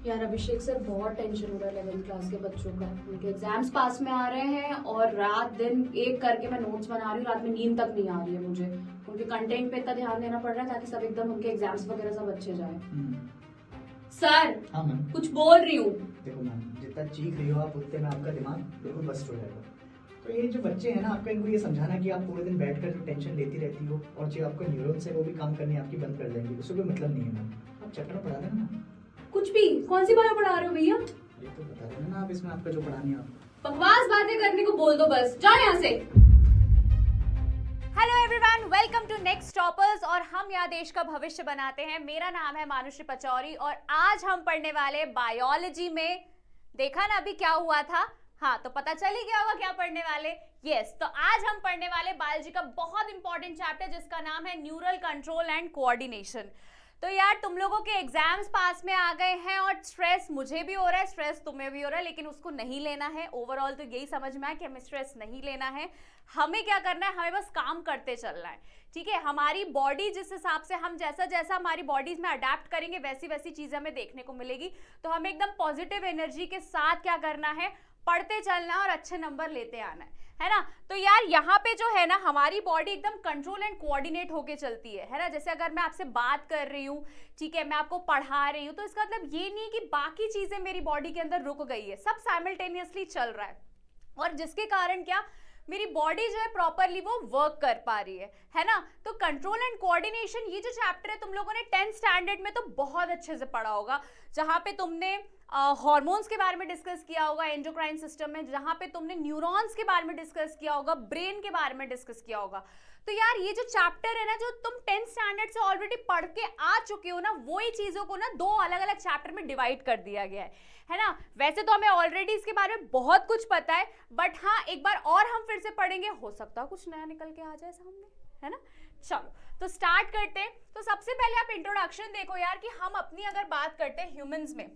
यार अभिषेक सर, बहुत टेंशन हो रहा है 11th क्लास के बच्चों का। उनके एग्जाम्स पास में आ रहे हैं और रात दिन एक करके मैं नोट्स बना रही हूँ, रात में नींद तक नहीं आ रही है मुझे। उनके कंटेंट पे इतना ध्यान देना पड़ रहा है ताकि सब एकदम उनके एग्जाम्स वगैरह सब अच्छे जाए। सर हाँ मैम, कुछ बोल रही हूँ। देखो मैम, जितना चीख रही हो आप उतने में आपका दिमाग बिल्कुल बस्ट हो जाएगा। तो ये जो बच्चे हैं ना, आपको इनको ये समझाना कि आप पूरे दिन बैठकर जो टेंशन लेती रहती हो और जो आपके न्यूरॉन्स है वो भी काम करने आपकी बंद कर देंगे, उससे कोई मतलब नहीं है मैम। आप चैप्टर में पढ़ा देना ना। कुछ भी, कौन सी बात पढ़ा रहे हो भैया? ये तो बता देना ना आप, इसमें आपका जो पढ़ानी है आप। बकवास बातें करने को बोल दो, बस जाओ यहाँ से। Hello everyone, welcome to Next Toppers. और हम यहाँ देश का भविष्य बनाते हैं। मेरा नाम है मानुश्री पचौरी और आज हम पढ़ने वाले बायोलॉजी में। देखा ना अभी क्या हुआ था? हाँ, तो पता चल ही गया होगा क्या पढ़ने वाले। यस, तो आज हम पढ़ने वाले बायोलॉजी का बहुत इंपॉर्टेंट चैप्टर जिसका नाम है न्यूरल कंट्रोल एंड कोऑर्डिनेशन। तो यार तुम लोगों के एग्जाम्स पास में आ गए हैं और स्ट्रेस मुझे भी हो रहा है, स्ट्रेस तुम्हें भी हो रहा है, लेकिन उसको नहीं लेना है। ओवरऑल तो यही समझ में आया कि हमें स्ट्रेस नहीं लेना है। हमें क्या करना है, हमें बस काम करते चलना है। ठीक है, हमारी बॉडी जिस हिसाब से हम जैसा जैसा हमारी बॉडीज में अडेप्ट करेंगे वैसी वैसी चीजें हमें देखने को मिलेगी। तो हमें एकदम पॉजिटिव एनर्जी के साथ क्या करना है, पढ़ते चलना और अच्छे नंबर लेते आना है ना। तो यार यहाँ पे जो है ना, हमारी बॉडी एकदम कंट्रोल एंड कोऑर्डिनेट होके चलती है ना। जैसे अगर मैं आपसे बात कर रही हूँ, ठीक है, मैं आपको पढ़ा रही हूँ, तो इसका मतलब ये नहीं कि बाकी चीजें मेरी बॉडी के अंदर रुक गई है, सब साइमल्टेनियसली चल रहा है। और जिसके कारण क्या, मेरी बॉडी जो है प्रॉपरली वो वर्क कर पा रही है ना। तो कंट्रोल एंड कोऑर्डिनेशन ये जो चैप्टर है तुम लोगों ने 10th स्टैंडर्ड में तो बहुत अच्छे से पढ़ा होगा, जहां पे तुमने हार्मोन्स के बारे में डिस्कस किया होगा एंडोक्राइन सिस्टम में, जहां पे तुमने न्यूरॉन्स के बारे में डिस्कस किया होगा, ब्रेन के बारे में डिस्कस किया होगा। तो यार ये जो चैप्टर है ना, जो तुम 10th स्टैंडर्ड से ऑलरेडी पढ़ के आ चुके हो ना, वही चीजों को ना दो अलग अलग चैप्टर में डिवाइड कर दिया गया है ना। वैसे तो हमें ऑलरेडी इसके बारे में बहुत कुछ पता है, बट हाँ एक बार और हम फिर से पढ़ेंगे, हो सकता है कुछ नया निकल के आ जाए सामने, है ना। चलो तो स्टार्ट करते हैं। तो सबसे पहले आप इंट्रोडक्शन देखो यार, कि हम अपनी अगर बात करते हैं ह्यूमंस में,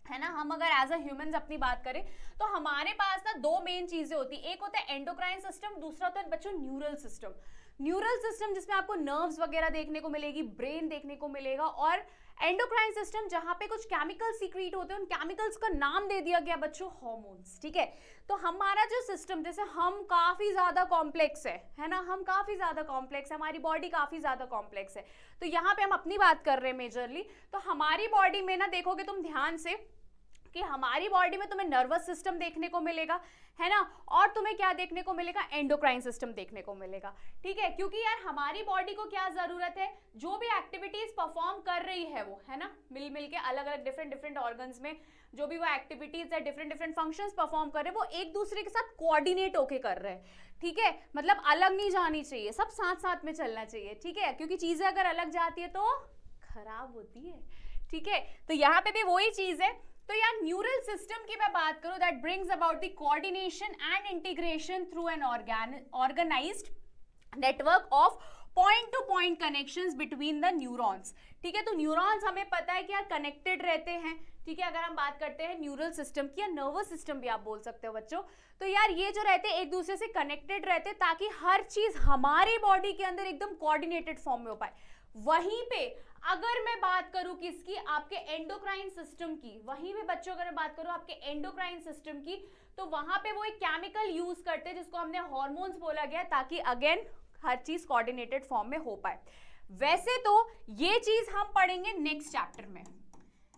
है ना, हम अगर एज अ ह्यूमंस अपनी बात करें तो हमारे पास ना दो मेन चीजें होती है। एक होता है एंडोक्राइन सिस्टम, दूसरा होता है बच्चों न्यूरल सिस्टम। न्यूरल सिस्टम जिसमें आपको नर्व्स वगैरह देखने को मिलेगी, ब्रेन देखने को मिलेगा, और एंडोक्राइन सिस्टम जहां पे कुछ केमिकल सीक्रेट होते हैं, उन केमिकल्स का नाम दे दिया गया बच्चों हार्मोन्स। ठीक है, तो हमारा जो सिस्टम, जैसे हम काफी ज्यादा कॉम्प्लेक्स है ना, हम काफी ज्यादा कॉम्प्लेक्स है, हमारी बॉडी काफी ज्यादा कॉम्प्लेक्स है। तो यहाँ पे हम अपनी बात कर रहे हैं मेजरली। तो हमारी बॉडी में ना देखोगे तुम ध्यान से कि हमारी बॉडी में तुम्हें नर्वस सिस्टम देखने को मिलेगा, है ना, और तुम्हें क्या देखने को मिलेगा, एंडोक्राइन सिस्टम देखने को मिलेगा। ठीक है, क्योंकि यार हमारी बॉडी को क्या जरूरत है, जो भी एक्टिविटीज परफॉर्म कर रही है वो, है ना, मिल मिल के अलग अलग डिफरेंट डिफरेंट ऑर्गन्स में जो भी वो एक्टिविटीज है, डिफरेंट डिफरेंट फंक्शंस परफॉर्म कर रहे हैं, वो एक दूसरे के साथ कोऑर्डिनेट होके कर रहे हैं। ठीक है, मतलब अलग नहीं जानी चाहिए, सब साथ साथ में चलना चाहिए। ठीक है, क्योंकि चीजें अगर अलग जाती है तो खराब होती है। ठीक है, तो यहाँ पे भी वही चीज है। तो यार न्यूरल सिस्टम की मैं बात करूं, that brings about the coordination and integration through an organised network of point to point connections between the neurons. ठीक है, तो न्यूरॉन्स हमें पता है कि यार कनेक्टेड रहते हैं। ठीक है, अगर हम बात करते हैं न्यूरल सिस्टम की, या नर्वस सिस्टम भी आप बोल सकते हो बच्चों, तो यार ये जो रहते हैं एक दूसरे से कनेक्टेड रहते हैं ताकि हर चीज हमारी बॉडी के अंदर एकदम कोऑर्डिनेटेड फॉर्म में हो पाए। वहीं पे अगर मैं बात करूं किसकी, आपके एंडोक्राइन सिस्टम की, वहीं पे बच्चों अगर मैं बात करूं आपके एंडोक्राइन सिस्टम की, तो वहां पे वो एक केमिकल यूज करते हैं जिसको हमने हार्मोन्स बोला गया, ताकि अगेन हर चीज कोऑर्डिनेटेड फॉर्म में हो पाए। वैसे तो ये चीज हम पढ़ेंगे नेक्स्ट चैप्टर में,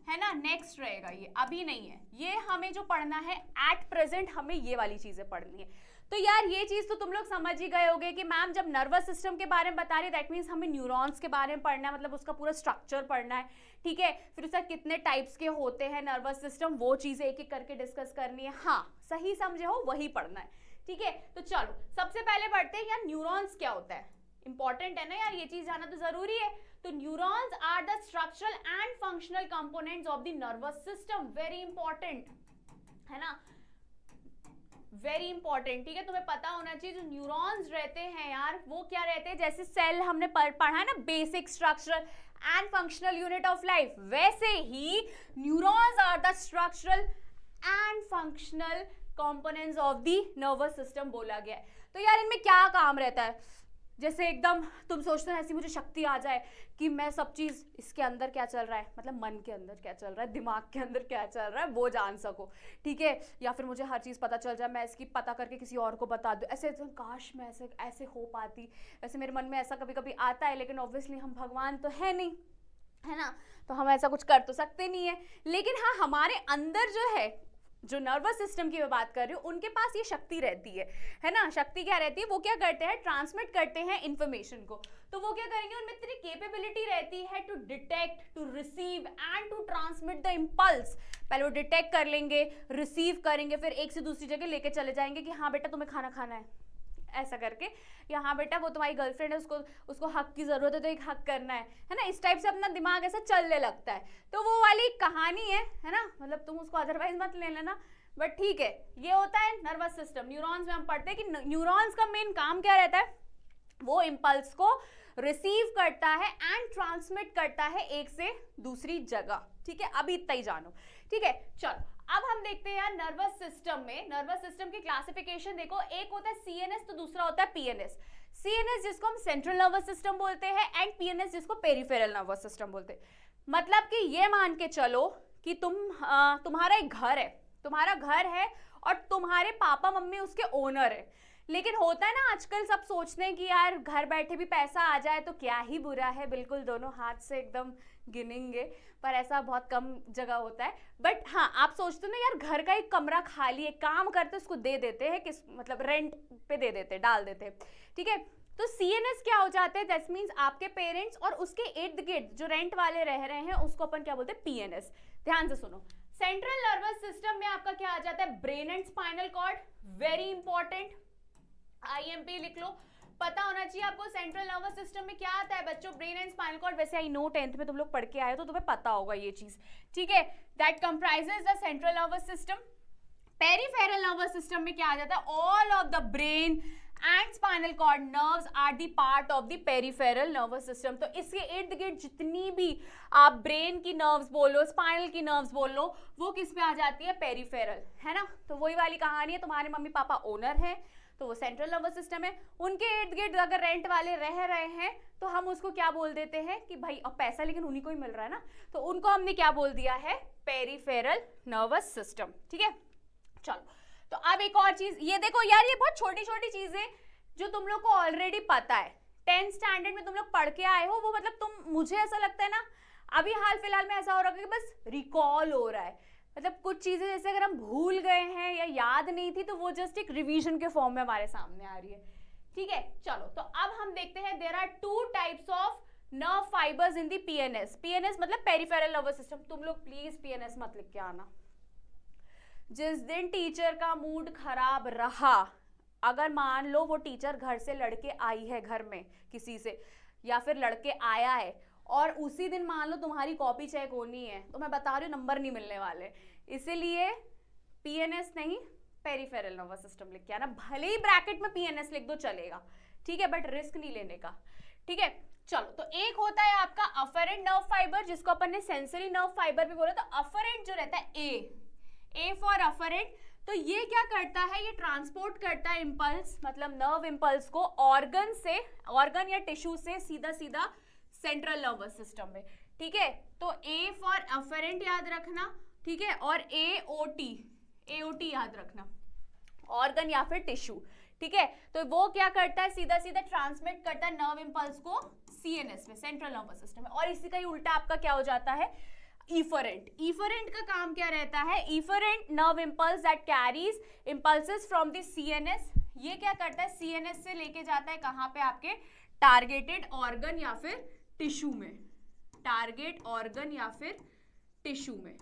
है ना, नेक्स्ट रहेगा ये, अभी नहीं है। ये हमें जो पढ़ना है एट प्रेजेंट, हमें ये वाली चीजें पढ़नी है। तो यार ये चीज तो तुम लोग समझ ही गए होगे कि मैम जब नर्वस सिस्टम के बारे में बता रही, दैट मीन्स हमें न्यूरॉन्स के बारे में पढ़ना है, मतलब उसका पूरा स्ट्रक्चर पढ़ना है। ठीक है, फिर उसका कितने टाइप्स के होते हैं नर्वस सिस्टम, वो चीजें एक एक करके डिस्कस करनी है। हाँ सही समझे हो, वही पढ़ना है। ठीक है, तो चलो सबसे पहले पढ़ते हैं यार न्यूरॉन्स क्या होता है। इंपॉर्टेंट है ना यार, ये चीज जाना तो जरूरी है। तो neurons are the structural and functional components of the nervous system. Very important है ना, वेरी इंपॉर्टेंट। ठीक है, तुम्हें पता होना चाहिए जो न्यूरॉन्स रहते हैं यार, वो क्या रहते हैं, जैसे सेल हमने पढ़ा है ना, basic structural and functional unit of life, वैसे ही neurons are the structural and functional components of the nervous system बोला गया है। तो यार इनमें क्या काम रहता है, जैसे एकदम तुम सोचते हो ऐसी मुझे शक्ति आ जाए कि मैं सब चीज़ इसके अंदर क्या चल रहा है, मतलब मन के अंदर क्या चल रहा है, दिमाग के अंदर क्या चल रहा है वो जान सको, ठीक है। या फिर मुझे हर चीज़ पता चल जाए, मैं इसकी पता करके किसी और को बता दूँ, ऐसे तो काश मैं ऐसे ऐसे हो पाती। वैसे मेरे मन में ऐसा कभी कभी आता है, लेकिन ऑब्वियसली हम भगवान तो है नहीं, है ना, तो हम ऐसा कुछ कर तो सकते नहीं है। लेकिन हाँ, हमारे अंदर जो है, जो नर्वस सिस्टम की मैं बात कर रही हूँ, उनके पास ये शक्ति रहती है ना। शक्ति क्या रहती है, वो क्या करते हैं, ट्रांसमिट करते हैं इंफॉर्मेशन को। तो वो क्या करेंगे, उनमें इतनी कैपेबिलिटी रहती है to detect, to receive and to transmit the impulse. पहले वो डिटेक्ट कर लेंगे, रिसीव करेंगे, फिर एक से दूसरी जगह लेके चले जाएंगे कि हाँ बेटा तुम्हें खाना खाना है, ऐसा करके, या हाँ बेटा वो तुम्हारी गर्लफ्रेंड है, उसको हक की जरूरत है तो एक हक करना है ना। इस टाइप से अपना दिमाग ऐसा चलने लगता है। तो वो वाली कहानी है ना, मतलब तुम उसको अदरवाइज मत ले लेना, बट ठीक है। ये होता है नर्वस सिस्टम। न्यूरॉन्स में हम पढ़ते हैं कि न्यूरॉन्स का मेन काम क्या रहता है, वो इम्पल्स को रिसीव करता है एंड ट्रांसमिट करता है एक से दूसरी जगह, ठीक है। अभी इतना ही जानो, ठीक है। चलो अब हम देखते हैं नर्वस सिस्टम में, नर्वस सिस्टम की क्लासिफिकेशन देखो, एक होता है सीएनएस तो दूसरा होता है पीएनएस। सीएनएस जिसको हम सेंट्रल नर्वस सिस्टम बोलते हैं एंड पीएनएस जिसको पेरिफेरल नर्वस सिस्टम बोलते हैं। मतलब कि ये मान के चलो कि तुम्हारा एक घर है, तुम्हारा घर है और तुम्हारे पापा मम्मी उसके ओनर है। लेकिन होता है ना आजकल सब सोचते हैं कि यार घर बैठे भी पैसा आ जाए तो क्या ही बुरा है, बिल्कुल दोनों हाथ से एकदम गिनेंगे, पर ऐसा बहुत कम जगह होता है। बट हाँ, आप सोचते हो ना यार घर का एक कमरा खाली है, काम करते उसको दे देते हैं, किस मतलब रेंट पे दे देते, डाल देते हैं, ठीक है। तो सीएनएस क्या हो जाते हैं, दैट मींस आपके पेरेंट्स और उसके इर्द गिर्द जो रेंट वाले रह रहे हैं उसको अपन क्या बोलते हैं, पीएनएस। ध्यान से सुनो, सेंट्रल नर्वस सिस्टम में आपका क्या आ जाता है, brain and spinal cord, very important, IMP लिख लो। पता होना चाहिए आपको सेंट्रल नर्वस सिस्टम में क्या आता है बच्चों, ब्रेन एंड स्पाइनल कॉर्ड। वैसे आई नो 10th में तुम लोग पढ़ के आए हो तो तुम्हें पता होगा ये चीज, ठीक है। That comprises the central nervous system. Peripheral nervous system में क्या आ जाता है, all of the brain and spinal cord nerves are the part of the peripheral nervous system. तो इसके इर्द गिर्द जितनी भी आप ब्रेन की नर्व्स बोलो, स्पाइनल की नर्व्स बोलो, वो किस में आ जाती है, पेरिफेरल, है ना। तो वही वाली कहानी है, तुम्हारे मम्मी पापा ओनर है तो वो सेंट्रल नर्वस सिस्टम है, उनके इर्द गिर्द अगर रेंट वाले रह रहे हैं तो हम उसको क्या बोल देते हैं कि भाई अब पैसा लेकिन उन्हीं को ही मिल रहा है ना, तो उनको हमने क्या बोल दिया है, पेरिफेरल नर्वस सिस्टम, ठीक है। चलो तो अब एक और चीज, ये देखो यार, ये बहुत छोटी छोटी चीजें जो तुम लोग को ऑलरेडी पता है, 10th स्टैंडर्ड में तुम लोग पढ़ के आए हो, वो मतलब तुम, मुझे ऐसा लगता है ना अभी हाल फिलहाल में ऐसा हो रहा है कि बस रिकॉल हो रहा है, मतलब कुछ चीजें जैसे अगर हम भूल गए हैं या याद नहीं थी तो वो जस्ट एक रिवीजन के फॉर्म में हमारे सामने आ रही है, ठीक है। चलो तो अब हम देखते हैं, there are 2 types of nerve fibres in the PNS. PNS मतलब पेरिफेरल नर्वस सिस्टम। तुम लोग प्लीज पीएनएस मत लिख के आना। जिस दिन टीचर का मूड खराब रहा, अगर मान लो वो टीचर घर से लड़के आई है, घर में किसी से, या फिर लड़के आया है, और उसी दिन मान लो तुम्हारी कॉपी चेक होनी है, तो मैं बता रही हूँ नंबर नहीं मिलने वाले, इसीलिए पीएनएस नहीं पेरिफेरल नर्वस सिस्टम लिख के आना। भले ही ब्रैकेट में पीएनएस लिख दो चलेगा, ठीक है, बट रिस्क नहीं लेने का, ठीक है। चलो तो एक होता है आपका अफरेंट नर्व फाइबर, जिसको अपन ने सेंसरी नर्व फाइबर भी बोला। तो अफरेंट जो रहता है, ए फॉर अफरेंट, तो ये क्या करता है, ये ट्रांसपोर्ट करता है इम्पल्स, मतलब नर्व इम्पल्स को ऑर्गन से, ऑर्गन या टिश्यू से सीधा सीधा सेंट्रल नर्वस सिस्टम में, ठीक है। तो ए फॉर अफरेंट याद रखना, ठीक है, और एओटी याद रखना, ऑर्गन या फिर टिश्यू, ठीक है। तो वो क्या करता है, सीधा सीधा ट्रांसमिट करता है नर्व इम्पल्स को सीएनएस में, सेंट्रल नर्वस सिस्टम में। और इसी का ही उल्टा आपका क्या हो जाता है, इफरेंट। इफरेंट का काम क्या रहता है, efferent nerve impulse that carries impulses from the CNS. ये क्या करता है, सीएनएस से लेके जाता है कहां पे, आपके टारगेटेड ऑर्गन या फिर टिश्यू में, टारगेट ऑर्गन या फिर टिश्यू में,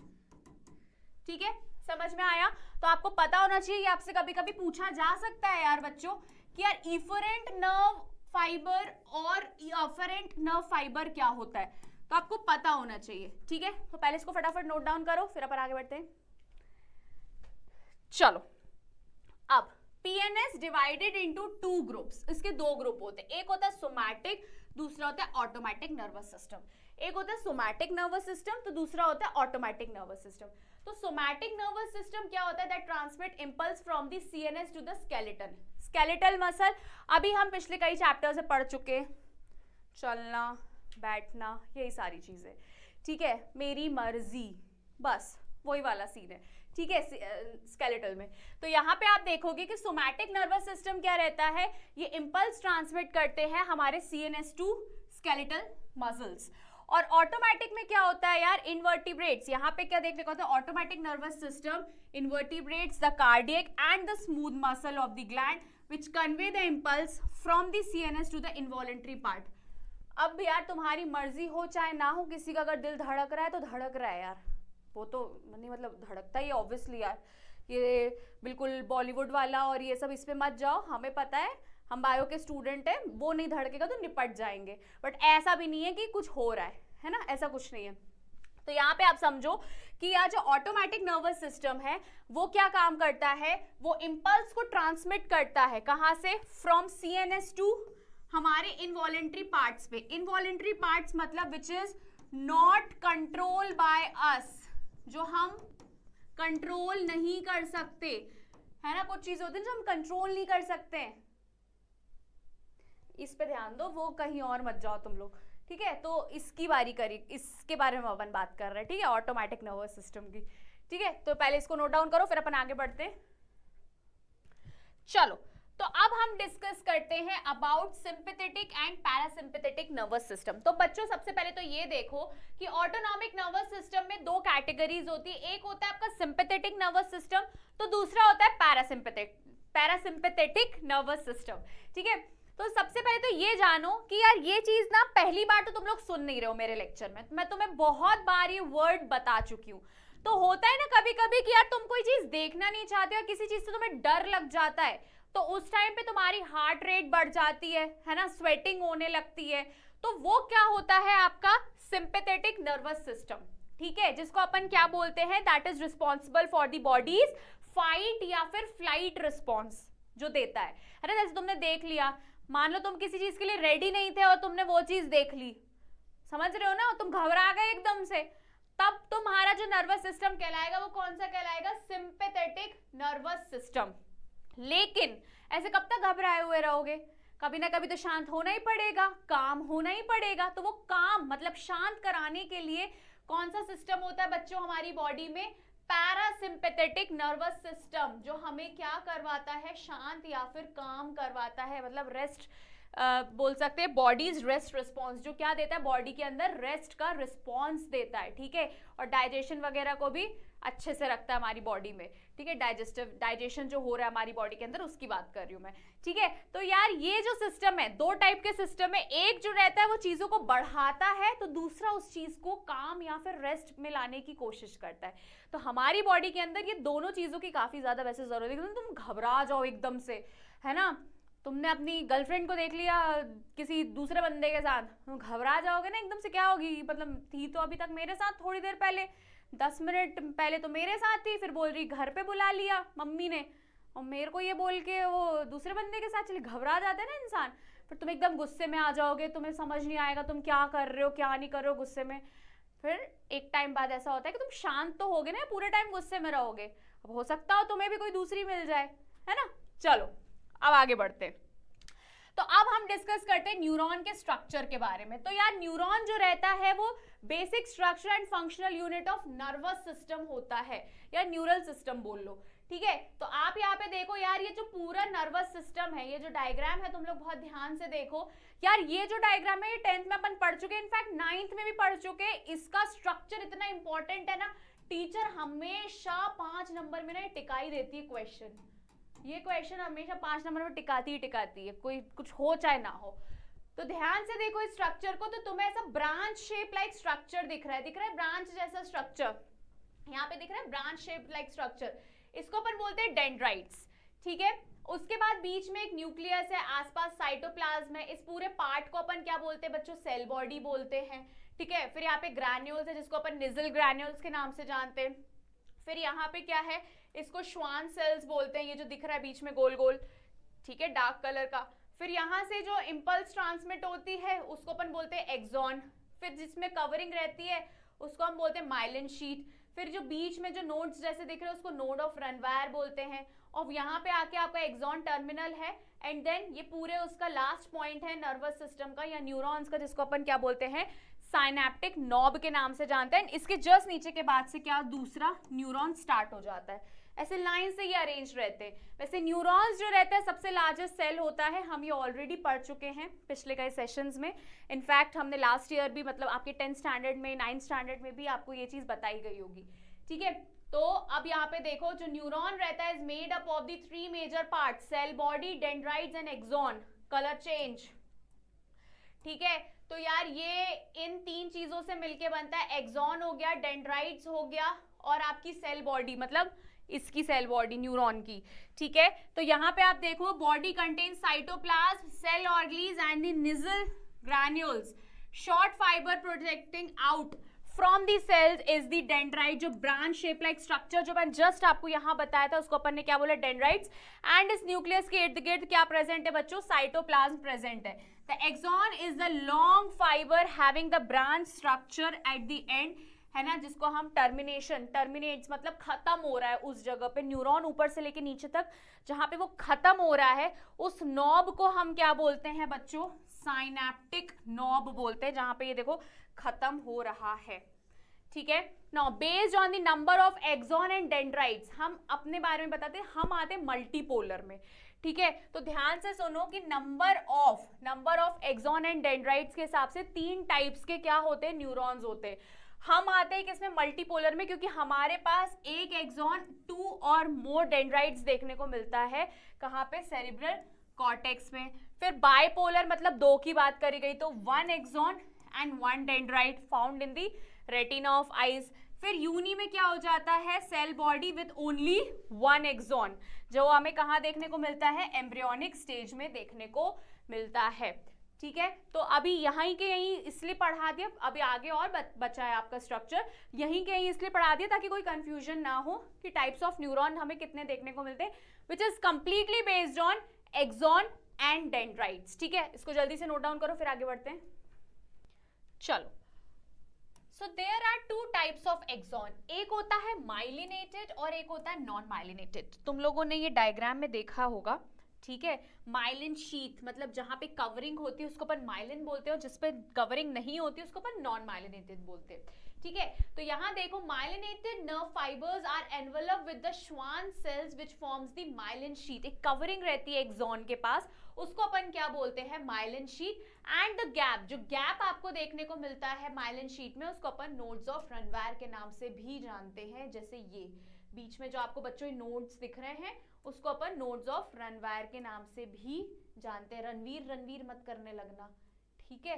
ठीक है। समझ में आया। तो आपको पता होना चाहिए, ये आपसे कभी कभी पूछा जा सकता है यार बच्चों कि यार इफरेंट नर्व फाइबर और अफरेंट नर्व फाइबर क्या होता है, तो आपको पता होना चाहिए, ठीक है। तो पहले इसको फटाफट नोट डाउन करो, फिर अपन आगे बढ़ते हैं। चलो अब पीएनएस डिवाइडेड इनटू 2 ग्रुप्स, इसके 2 ग्रुप होते हैं, एक होता है सोमैटिक, दूसरा होता है ऑटोमेटिक नर्वस सिस्टम। एक होता है सोमैटिक नर्वस सिस्टम, तो दूसरा होता है ऑटोमेटिक नर्वस सिस्टम। तो सोमैटिक नर्वस सिस्टम क्या होता है? That transmit impulse from the CNS to the skeleton, skeletal muscle. अभी हम पिछले कई चैप्टर से पढ़ चुके, चलना बैठना यही सारी चीजें, ठीक है, मेरी मर्जी, बस वही वाला सीन है, ठीक है, स्केलेटल में। तो यहाँ पे आप देखोगे कि सोमैटिक नर्वस सिस्टम क्या रहता है, ये इंपल्स ट्रांसमिट करते हैं हमारे सीएनएस टू स्केलेटल मसल्स। और ऑटोमेटिक में क्या होता है यार, इनवर्टिब्रेट्स, यहाँ पे क्या देखने को होता है, automatic nervous system invertebrates the cardiac and the smooth muscle of the gland which convey the impulse from the CNS to the involuntary part. अब यार तुम्हारी मर्जी हो चाहे ना हो, किसी का अगर दिल धड़क रहा है तो धड़क रहा है यार, वो तो नहीं, मतलब धड़कता ही ऑब्वियसली यार, ये बिल्कुल बॉलीवुड वाला और ये सब इस पे मत जाओ, हमें पता है, हम बायो के स्टूडेंट हैं, वो नहीं धड़केगा तो निपट जाएंगे, बट ऐसा भी नहीं है कि कुछ हो रहा है ना, ऐसा कुछ नहीं है। तो यहाँ पे आप समझो कि यार जो ऑटोमेटिक नर्वस सिस्टम है वो क्या काम करता है, वो इंपल्स को ट्रांसमिट करता है, कहाँ से, फ्रॉम सीएनएस टू हमारे इनवॉलेंट्री पार्ट्स पे। इनवॉलेंट्री पार्ट्स मतलब which is not control by us, जो हम कंट्रोल नहीं कर सकते, है ना, कुछ चीज होती है जो हम कंट्रोल नहीं कर सकते हैं, इस पे ध्यान दो, वो कहीं और मत जाओ तुम लोग, ठीक है। तो इसकी बारी करी, इसके बारे में अपन बात कर रहे हैं, ठीक है, ऑटोमेटिक नर्वस सिस्टम की, ठीक है। तो पहले इसको नोट डाउन करो, फिर अपन आगे बढ़ते हैं। चलो, तो अब हम डिस्कस करते हैं about sympathetic and parasympathetic nervous system. तो बच्चों सबसे पहले तो ये देखो कि ऑटोनॉमिक नर्वस सिस्टम में दो कैटेगरीज होती है, एक होता है आपका सिंपैथेटिक नर्वस सिस्टम, तो दूसरा होता है पैरासिम्पैथेटिक नर्वस सिस्टम, ठीक है। तो सबसे पहले तो ये जानो कि यार ये चीज ना पहली बार तो तुम लोग सुन नहीं रहे हो मेरे लेक्चर में, मैं तुम्हें बहुत बार ये वर्ड बता चुकी हूँ। तो होता है ना कभी कभी कि यार तुम कोई चीज देखना नहीं चाहते हो, किसी चीज से तुम्हें डर लग जाता है, तो उस टाइम पे तुम्हारी हार्ट रेट बढ़ जाती है ना, स्वेटिंग होने लगती है, तो वो क्या होता है आपका सिंपैथेटिक नर्वस सिस्टम, ठीक है, जिसको अपन क्या बोलते हैं, that is responsible for the bodies fight या फिर फ्लाइट रिस्पॉन्स जो देता है ना। जैसे तुमने देख लिया, मान लो तुम किसी चीज के लिए रेडी नहीं थे और तुमने वो चीज देख ली, समझ रहे हो ना, तुम घबरा गए एकदम से, तब तुम्हारा जो नर्वस सिस्टम कहलाएगा वो कौन सा कहलाएगा, सिंपैथेटिक नर्वस सिस्टम। लेकिन ऐसे कब तक घबराए हुए रहोगे, कभी ना कभी तो शांत होना ही पड़ेगा, काम होना ही पड़ेगा। तो वो काम मतलब शांत कराने के लिए कौन सा सिस्टम होता है बच्चों हमारी बॉडी में, पैरासिम्पैथेटिक नर्वस सिस्टम, जो हमें क्या करवाता है, शांत या फिर काम करवाता है, मतलब रेस्ट बोल सकते हैं, बॉडीज रेस्ट रिस्पॉन्स, जो क्या देता है, बॉडी के अंदर रेस्ट का रिस्पॉन्स देता है, ठीक है, और डाइजेशन वगैरह को भी अच्छे से रखता है हमारी बॉडी में, ठीक है, डाइजेशन जो हो रहा है हमारी बॉडी के अंदर उसकी बात कर रही हूँ मैं, ठीक है। तो यार ये जो सिस्टम है, दो टाइप के सिस्टम है, एक जो रहता है वो चीजों को बढ़ाता है, तो दूसरा उस चीज को काम या फिर रेस्ट में लाने की कोशिश करता है। तो हमारी बॉडी के अंदर ये दोनों चीजों की काफी ज्यादा वैसे जरूरत है, तुम घबरा जाओ एकदम से, है ना, तुमने अपनी गर्लफ्रेंड को देख लिया किसी दूसरे बंदे के साथ, तुम घबरा जाओगे ना एकदम से, क्या होगी, मतलब थी तो अभी तक मेरे साथ, थोड़ी देर पहले 10 मिनट पहले तो मेरे साथ थी, फिर बोल रही घर पे बुला लिया मम्मी ने, और मेरे को ये बोल के वो दूसरे बंदे के साथ चली, घबरा जाता है ना इंसान, फिर तुम एकदम गुस्से में आ जाओगे, तुम्हें समझ नहीं आएगा तुम क्या कर रहे हो क्या नहीं कर रहे हो गुस्से में। फिर एक टाइम बाद ऐसा होता है कि तुम शांत तो होगे ना, पूरे टाइम गुस्से में रहोगे, अब हो सकता हो तुम्हें भी कोई दूसरी मिल जाए, है ना। चलो अब आगे बढ़ते हैं। तो अब हम डिस्कस करते हैं न्यूरॉन के स्ट्रक्चर के बारे में। तो यार न्यूरॉन जो रहता है वो basic structure and functional unit of nervous system होता है, या न्यूरल सिस्टम बोल लो, ठीक है। तो आप यहाँ पे देखो यार, ये जो पूरा नर्वस सिस्टम है, ये जो डायग्राम है तुम लोग बहुत ध्यान से देखो यार, ये जो डायग्राम है ये 10th में अपन पढ़ चुके, इनफैक्ट 9th में भी पढ़ चुके। इसका स्ट्रक्चर इतना इंपॉर्टेंट है ना, टीचर हमेशा 5 नंबर में ना टिकाई देती है क्वेश्चन, ये क्वेश्चन हमेशा 5 नंबर में टिकाती है, कोई कुछ हो चाहे ना हो। तो ध्यान से देखो इस स्ट्रक्चर को, तो तुम्हें ऐसा ब्रांच शेप लाइक स्ट्रक्चर दिख रहा है ब्रांच जैसा स्ट्रक्चर, यहाँ पे दिख रहा है ब्रांच शेप लाइक स्ट्रक्चर, इसको अपन बोलते हैं डेंड्राइट्स, ठीक है। उसके बाद बीच में एक न्यूक्लियस है, आसपास साइटोप्लाज्म है, इस पूरे पार्ट को अपन क्या बोलते हैं बच्चों, सेल बॉडी बोलते हैं, ठीक है। फिर यहाँ पे ग्रैन्यूल्स है जिसको अपन निजल ग्रैन्यूल्स के नाम से जानते हैं। फिर यहाँ पे क्या है, इसको श्वान सेल्स बोलते हैं, ये जो दिख रहा है बीच में गोल गोल, ठीक है, डार्क कलर का। फिर यहाँ से जो इंपल्स ट्रांसमिट होती है उसको अपन बोलते हैं एक्सॉन। फिर जिसमें कवरिंग रहती है उसको हम बोलते हैं माइलिन शीट, फिर जो बीच में जो नोड्स जैसे दिख रहे हैं उसको नोड ऑफ रनवायर बोलते हैं, और यहाँ पे आके आपका एक्सॉन टर्मिनल है, एंड देन ये पूरे उसका लास्ट पॉइंट है नर्वस सिस्टम का या न्यूरॉन्स का, जिसको अपन क्या बोलते हैं, साइनेप्टिक नॉब के नाम से जानते हैं। इसके जस्ट नीचे के बाद से क्या दूसरा न्यूरॉन स्टार्ट हो जाता है। ऐसे लाइन से ये अरेंज रहते हैं। वैसे न्यूरॉन्स जो रहता है सबसे लार्जेस्ट सेल होता है, हम ये ऑलरेडी पढ़ चुके हैं पिछले कई सेशंस में। इनफैक्ट हमने लास्ट ईयर भी, मतलब आपके 10th स्टैंडर्ड में, 9th स्टैंडर्ड में भी आपको ये चीज बताई गई होगी, ठीक है। तो अब यहाँ पे देखो, जो न्यूरॉन रहता है is made up of the 3 major part, cell body, dendrites and axon. Colour change, ठीक है। तो यार ये इन 3 चीजों से मिलके बनता है, एक्सॉन हो गया, डेंड्राइट्स हो गया, और आपकी सेल बॉडी, मतलब इसकी सेल बॉडी न्यूरॉन की, ठीक है। तो यहाँ पे आप देखो, body contains cytoplasm, cell organelles and the Nissl granules, short fibre projecting out from the cells is the dendrite, जो ब्रांच शेप लाइक स्ट्रक्चर जो मैंने जस्ट आपको यहाँ बताया था उसको अपन ने क्या बोला, डेंड्राइट्स। एंड इस न्यूक्लियस के इर्द गिर्द क्या प्रेजेंट है बच्चों, साइटोप्लाज्म प्रेजेंट है। The axon is the long fibre having the branch structure at the end, है ना, जिसको हम टर्मिनेट्स मतलब खत्म हो रहा है उस जगह पे, न्यूरॉन ऊपर से लेके नीचे तक जहां पे वो खत्म हो रहा है, उस नॉब को हम क्या बोलते हैं बच्चों, साइनेप्टिक नॉब बोलते हैं, जहां पे ये देखो खत्म हो रहा है, ठीक है। Now based on the number of axon and dendrites, हम अपने बारे में बताते हैं, हम आते हैं मल्टीपोलर में, ठीक है। तो ध्यान से सुनो कि number of axon and dendrites के हिसाब से 3 टाइप्स के क्या होते हैं, न्यूरॉन्स होते हैं। हम आते हैं किसमें, मल्टीपोलर में, क्योंकि हमारे पास एक एक्सॉन 2 और मोर डेंड्राइट्स देखने को मिलता है, कहाँ पे, सेरिब्रल कॉर्टेक्स में। फिर बाइपोलर मतलब 2 की बात करी गई तो 1 axon and 1 dendrite found in the retina of eyes. फिर यूनी में क्या हो जाता है, cell body with only 1 axon, जो हमें कहाँ देखने को मिलता है, एम्ब्रियोनिक स्टेज में देखने को मिलता है, ठीक है। तो अभी यहीं के यहीं इसलिए पढ़ा दिया, अभी आगे और बचा है आपका स्ट्रक्चर, यहीं के यहीं इसलिए पढ़ा दिया ताकि कोई कंफ्यूजन ना हो कि टाइप्स ऑफ न्यूरॉन हमें कितने देखने को मिलते हैं, which is completely based on axon and dendrites, ठीक है। इसको जल्दी से नोट डाउन करो, फिर आगे बढ़ते हैं। चलो, so there are 2 types of axon, एक होता है माइलिनेटेड और एक होता है नॉन माइलिनेटेड। तुम लोगों ने ये डायग्राम में देखा होगा, ठीक है। माइलिन शीथ मतलब जहां पे कवरिंग होती है उसको अपन माइलिन बोलते हैं, और जिस पे कवरिंग नहीं होती उसको अपन नॉन माइलिनेटेड बोलते हैं, ठीक है। तो यहाँ देखो, myelinated nerve fibres are envelope with the Schwann cells which forms the myelin sheath. एक कवरिंग रहती है एक्सॉन के पास, उसको अपन क्या बोलते हैं, myelin sheath. And the gap, जो गैप आपको देखने को मिलता है माइलिन शीथ में, उसको अपन नोड्स ऑफ रनवायर के नाम से भी जानते हैं। जैसे ये बीच में जो आपको बच्चों नोड्स दिख रहे हैं उसको अपन नोड्स ऑफ रनवायर के नाम से भी जानते हैं। रणवीर मत करने लगना, ठीक है।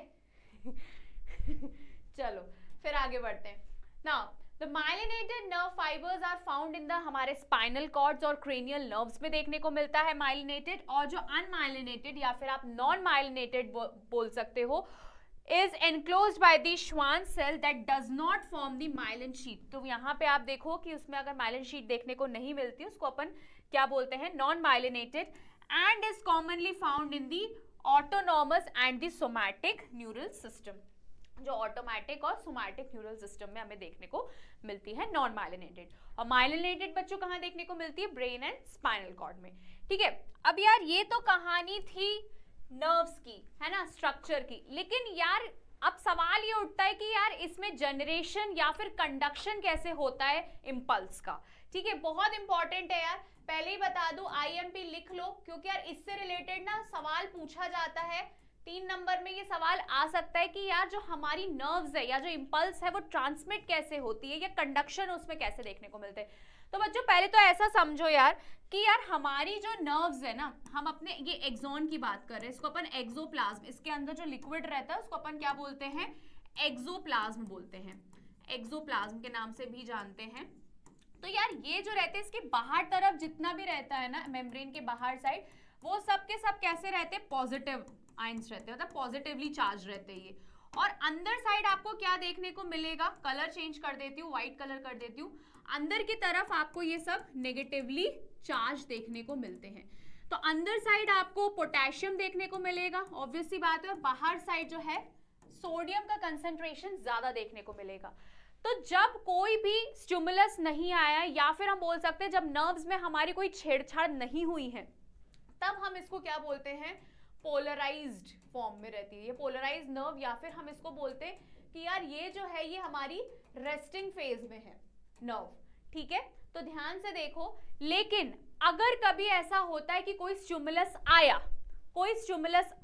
चलो फिर आगे बढ़ते हैं। Now the myelinated nerve fibres are found in the हमारे स्पाइनल कॉर्ड्स और क्रेनियल नर्व्स में देखने को मिलता है माइलिनेटेड, और जो अनमाइलिनेटेड या फिर आप नॉन माइलिनेटेड बोल सकते हो, is enclosed by the Schwann cell that does not form the myelin sheath। तो यहाँ पे आप देखो कि उसमें अगर myelin sheath देखने को नहीं मिलती, उसको अपन क्या बोलते हैं, non myelinated, and is commonly found in the autonomous and the somatic neural system। जो ऑटोमेटिक और सोमैटिक न्यूरल सिस्टम में हमें देखने को मिलती है नॉन माइलिनेटेड। और माइलिनेटेड बच्चों कहाँ देखने को मिलती है, ब्रेन एंड स्पाइनल कॉर्ड में, ठीक है। अब यार ये तो कहानी थी नर्व्स की, है ना, स्ट्रक्चर की, लेकिन यार अब सवाल ये उठता है कि यार इसमें जनरेशन या फिर कंडक्शन कैसे होता है इम्पल्स का, ठीक है। बहुत इंपॉर्टेंट है यार, पहले ही बता दूं, आईएमपी लिख लो, क्योंकि यार इससे रिलेटेड ना सवाल पूछा जाता है। 3 नंबर में ये सवाल आ सकता है कि यार जो हमारी नर्व्स है या जो इम्पल्स है वो ट्रांसमिट कैसे होती है, या कंडक्शन उसमें कैसे देखने को मिलते हैं। तो बच्चों पहले तो ऐसा समझो यार कि यार हमारी जो नर्व्स है ना, हम अपने ये एक्सॉन की बात कर रहे हैं, इसको अपन एक्सोप्लाज्म, इसके अंदर जो लिक्विड रहता है उसको अपन क्या बोलते हैं, एक्सोप्लाज्म बोलते हैं, एक्सोप्लाज्म के नाम से भी जानते हैं। तो यार ये जो रहते हैं इसके बाहर तरफ जितना भी रहता है ना, मेम्ब्रेन के बाहर साइड, वो सब के सब कैसे रहते हैं, पॉजिटिव आयंस रहते हैं, मतलब पॉजिटिवली चार्ज रहते हैं ये। और अंदर साइड आपको क्या देखने को मिलेगा, कलर चेंज कर देती हूँ, व्हाइट कलर कर देती हूँ, अंदर की तरफ आपको ये सब नेगेटिवली चार्ज देखने को मिलते हैं। तो अंदर साइड आपको पोटेशियम देखने को मिलेगा, ऑब्वियस सी बात है, और बाहर साइड जो है सोडियम का कंसेंट्रेशन ज्यादा देखने को मिलेगा। तो जब कोई भी स्टिमुलस नहीं आया, या फिर हम बोल सकते हैं जब नर्व्स में हमारी कोई छेड़छाड़ नहीं हुई है, तब हम इसको क्या बोलते हैं, पोलराइज्ड फॉर्म में रहती है ये पोलराइज्ड नर्व, या फिर हम इसको बोलते हैं कि यार ये जो है ये हमारी रेस्टिंग फेज में है नर्व। ठीक है, तो ध्यान से देखो। लेकिन अगर कभी ऐसा होता है कि कोई स्टिमुलस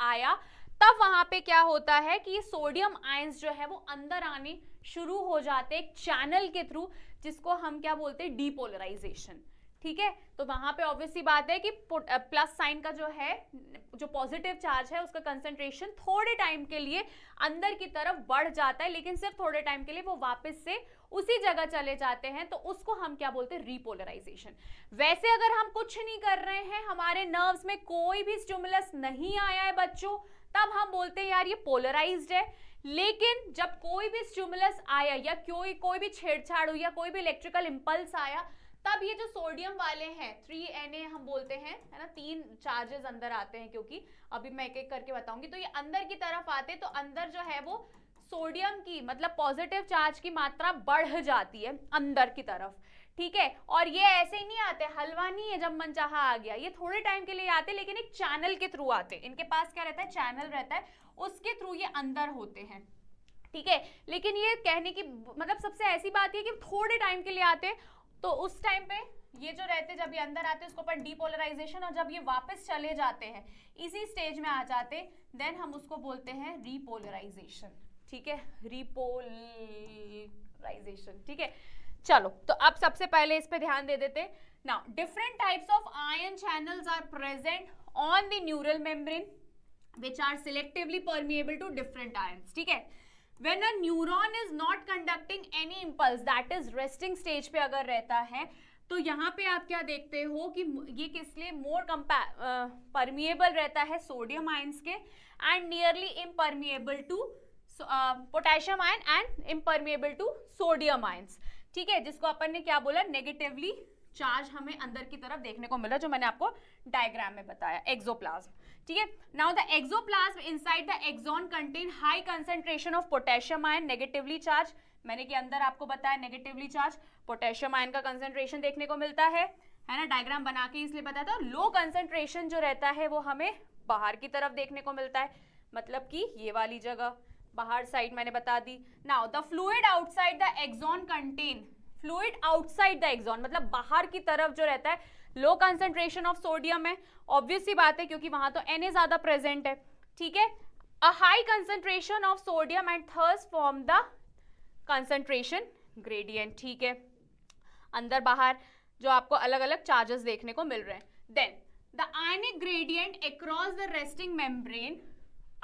आया, तब वहां पे क्या होता है कि ये सोडियम आयंस जो है वो अंदर आने शुरू हो जाते हैं एक चैनल के थ्रू, जिसको हम क्या बोलते हैं, डीपोलराइजेशन। ठीक है, तो वहां पे ऑब्वियसली बात है कि प्लस साइन का जो है, जो पॉजिटिव चार्ज है, उसका कंसंट्रेशन थोड़े टाइम के लिए अंदर की तरफ बढ़ जाता है, लेकिन सिर्फ थोड़े टाइम के लिए वो वापस से उसी जगह चले जाते हैं, तो उसको हम क्या बोलते हैं, रीपोलराइजेशन। वैसे अगर हम कुछ नहीं कर रहे हैं, हमारे नर्व्स में कोई भी स्टिमुलस नहीं आया है बच्चों, तब हम बोलते हैं यार ये पोलराइज्ड है। लेकिन जब कोई भी स्टिमुलस आया, या कोई भी छेड़छाड़ हुई, या कोई भी इलेक्ट्रिकल इंपल्स आया, तब ये जो सोडियम वाले हैं 3Na हम बोलते हैं, है ना, 3 चार्जेस अंदर आते हैं, क्योंकि अभी मैं एक एक करके बताऊंगी। तो ये अंदर की तरफ आते, तो अंदर जो है वो सोडियम की मतलब पॉजिटिव चार्ज की मात्रा बढ़ जाती है अंदर की तरफ। ठीक है, और ये ऐसे ही नहीं आते, हलवा नहीं है जब मनचाहा आ गया, ये थोड़े टाइम के लिए आते, लेकिन एक चैनल के थ्रू आते। इनके पास क्या रहता है, चैनल रहता है, उसके थ्रू ये अंदर होते हैं। ठीक है, लेकिन ये कहने की मतलब सबसे ऐसी बात है कि थोड़े टाइम के लिए आते, तो उस टाइम पे ये जो रहते, जब ये अंदर आते उसको अपन डीपोलराइजेशन, और जब ये वापस चले जाते हैं इसी स्टेज में आ जाते, देन हम उसको बोलते हैं रीपोलराइजेशन। ठीक है, रीपोलराइजेशन। ठीक है, चलो तो अब सबसे पहले इस पे ध्यान दे देते। Now different types of ion channels are present on the neural membrane which are selectively permeable to different ions. ठीक है, when a neuron is not conducting any impulse, that is resting stage पे अगर रहता है, तो यहाँ पे आप क्या देखते हो कि ये किस लिए मोर परमिएबल रहता है सोडियम आयंस के, and nearly impermeable to potassium ion and impermeable to sodium ions. ठीक है, जिसको अपन ने क्या बोला, नेगेटिवली चार्ज हमें अंदर की तरफ देखने को मिला, जो मैंने आपको डायग्राम में बताया, एक्सोप्लाज्म। ठीक है, now the axoplasm inside the axon contain high concentration of potassium ion negatively charge. मैंने कि अंदर आपको बताया नेगेटिवली चार्ज पोटेशियम आयन का कंसंट्रेशन देखने को मिलता है ना, डायग्राम बना के इसलिए बताया था। लो कंसंट्रेशन जो रहता है वो हमें बाहर की तरफ देखने को मिलता है, मतलब कि ये वाली जगह बाहर साइड मैंने बता दी। Now the fluid outside the axon contain, fluid outside the axon मतलब बाहर की तरफ जो रहता है लो कंसंट्रेशन ऑफ सोडियम है, ऑब्वियस सी बात है क्योंकि वहां तो Na ज्यादा प्रेजेंट है। ठीक है, a high concentration of sodium and thus form the concentration gradient. ठीक है, अंदर बाहर जो आपको अलग अलग चार्जेस देखने को मिल रहे हैं। Then the ionic gradient across the resting membrane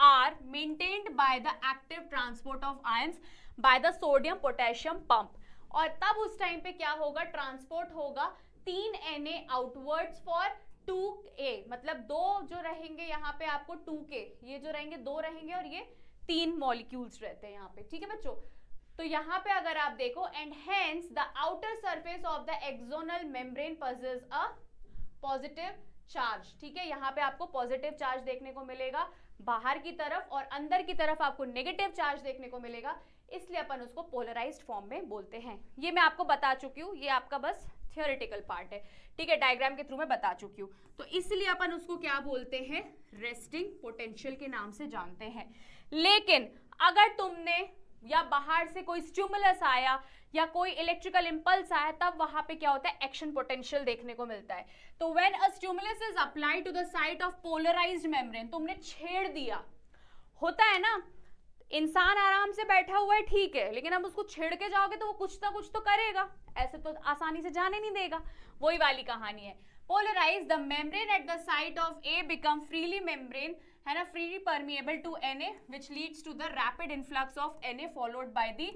are maintained by the active transport of ions by the sodium potassium pump. और तब उस टाइम पे क्या होगा, ट्रांसपोर्ट होगा 3Na आउटवर्ड्स फॉर 2A, मतलब 2 जो रहेंगे यहाँ पे आपको 2K, ये जो रहेंगे 2 रहेंगे और ये 3 मॉलिक्यूल्स रहते हैं यहाँ पे। ठीक है बच्चों, तो यहाँ पे अगर आप देखो, and hence the outer surface of the axonal membrane possess a positive charge. ठीक है, यहाँ पे आपको पॉजिटिव चार्ज देखने को मिलेगा बाहर की तरफ, और अंदर की तरफ आपको नेगेटिव चार्ज देखने को मिलेगा, इसलिए अपन उसको पोलराइज्ड फॉर्म में बोलते हैं। ये मैं आपको बता चुकी हूँ, ये आपका बस थियोरेटिकल पार्ट है। ठीक है, डायग्राम के थ्रू मैं बता चुकी हूँ, तो इसलिए अपन उसको क्या बोलते हैं, रेस्टिंग पोटेंशियल के नाम से जानते हैं। लेकिन अगर तुमने या बाहर से कोई स्टिमुलस आया या कोई इलेक्ट्रिकल इंपल्स आया, तब वहां पे क्या होता है, एक्शन पोटेंशियल देखने को मिलता है। तो when a stimulus is applied to the site of polarised membrane, तुमने छेड़ दिया, होता है ना, इंसान आराम से बैठा हुआ है, ठीक है, लेकिन अब उसको छेड़ के जाओगे तो वो कुछ ना कुछ तो करेगा, ऐसे तो आसानी से जाने नहीं देगा। वही वाली कहानी है। Polarise the membrane at the site of A become freely membrane, है ना, freely permeable to Na which leads to the rapid influx of Na followed by the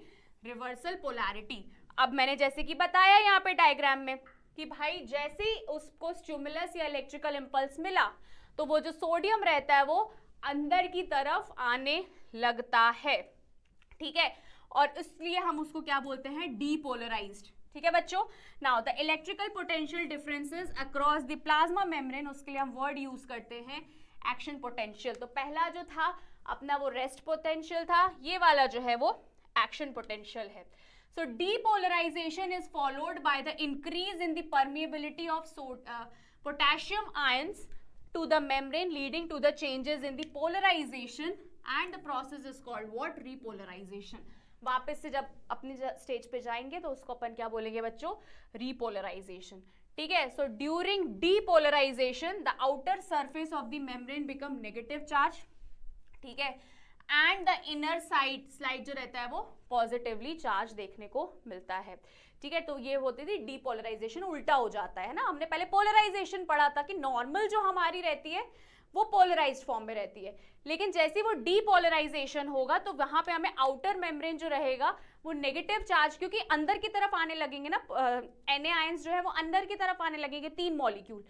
reversal polarity। अब मैंने जैसे कि बताया यहाँ पे डायग्राम में कि भाई जैसे ही उसको स्टिमुलस या इलेक्ट्रिकल इंपल्स मिला, तो वो जो सोडियम रहता है वो अंदर की तरफ आने लगता है। ठीक है, और इसलिए हम उसको क्या बोलते हैं, डीपोलराइज्ड। ठीक है बच्चों, now the electrical potential differences across the plasma membrane, उसके लिए हम वर्ड यूज करते हैं एक्शन पोटेंशियल। तो पहला जो था अपना वो रेस्ट पोटेंशियल था, ये वाला जो है वो एक्शन पोटेंशियल है. So depolarization is followed by the increase in the permeability of potassium ions to the membrane, leading to the changes in the polarization, and the process is called what? Repolarization. वापस से जब अपनी stage पे जाएंगे तो उसको अपन क्या बोलेंगे बच्चों? Repolarization. ठीक है. So during depolarization the outer surface of the membrane become negative charge. ठीक है. एंड द इनर साइड जो रहता है वो पॉजिटिवली चार्ज देखने को मिलता है. ठीक है. तो ये होती थी डीपोलराइजेशन, उल्टा हो जाता है ना. हमने पहले पोलराइजेशन पढ़ा था कि नॉर्मल जो हमारी रहती है वो पोलराइज्ड फॉर्म में रहती है, लेकिन जैसे वो डीपोलराइजेशन होगा तो वहां पे हमें आउटर मेम्ब्रेन जो रहेगा वो नेगेटिव चार्ज, क्योंकि अंदर की तरफ आने लगेंगे ना, Na आयंस जो है वो अंदर की तरफ आने लगेंगे 3 मॉलिक्यूल,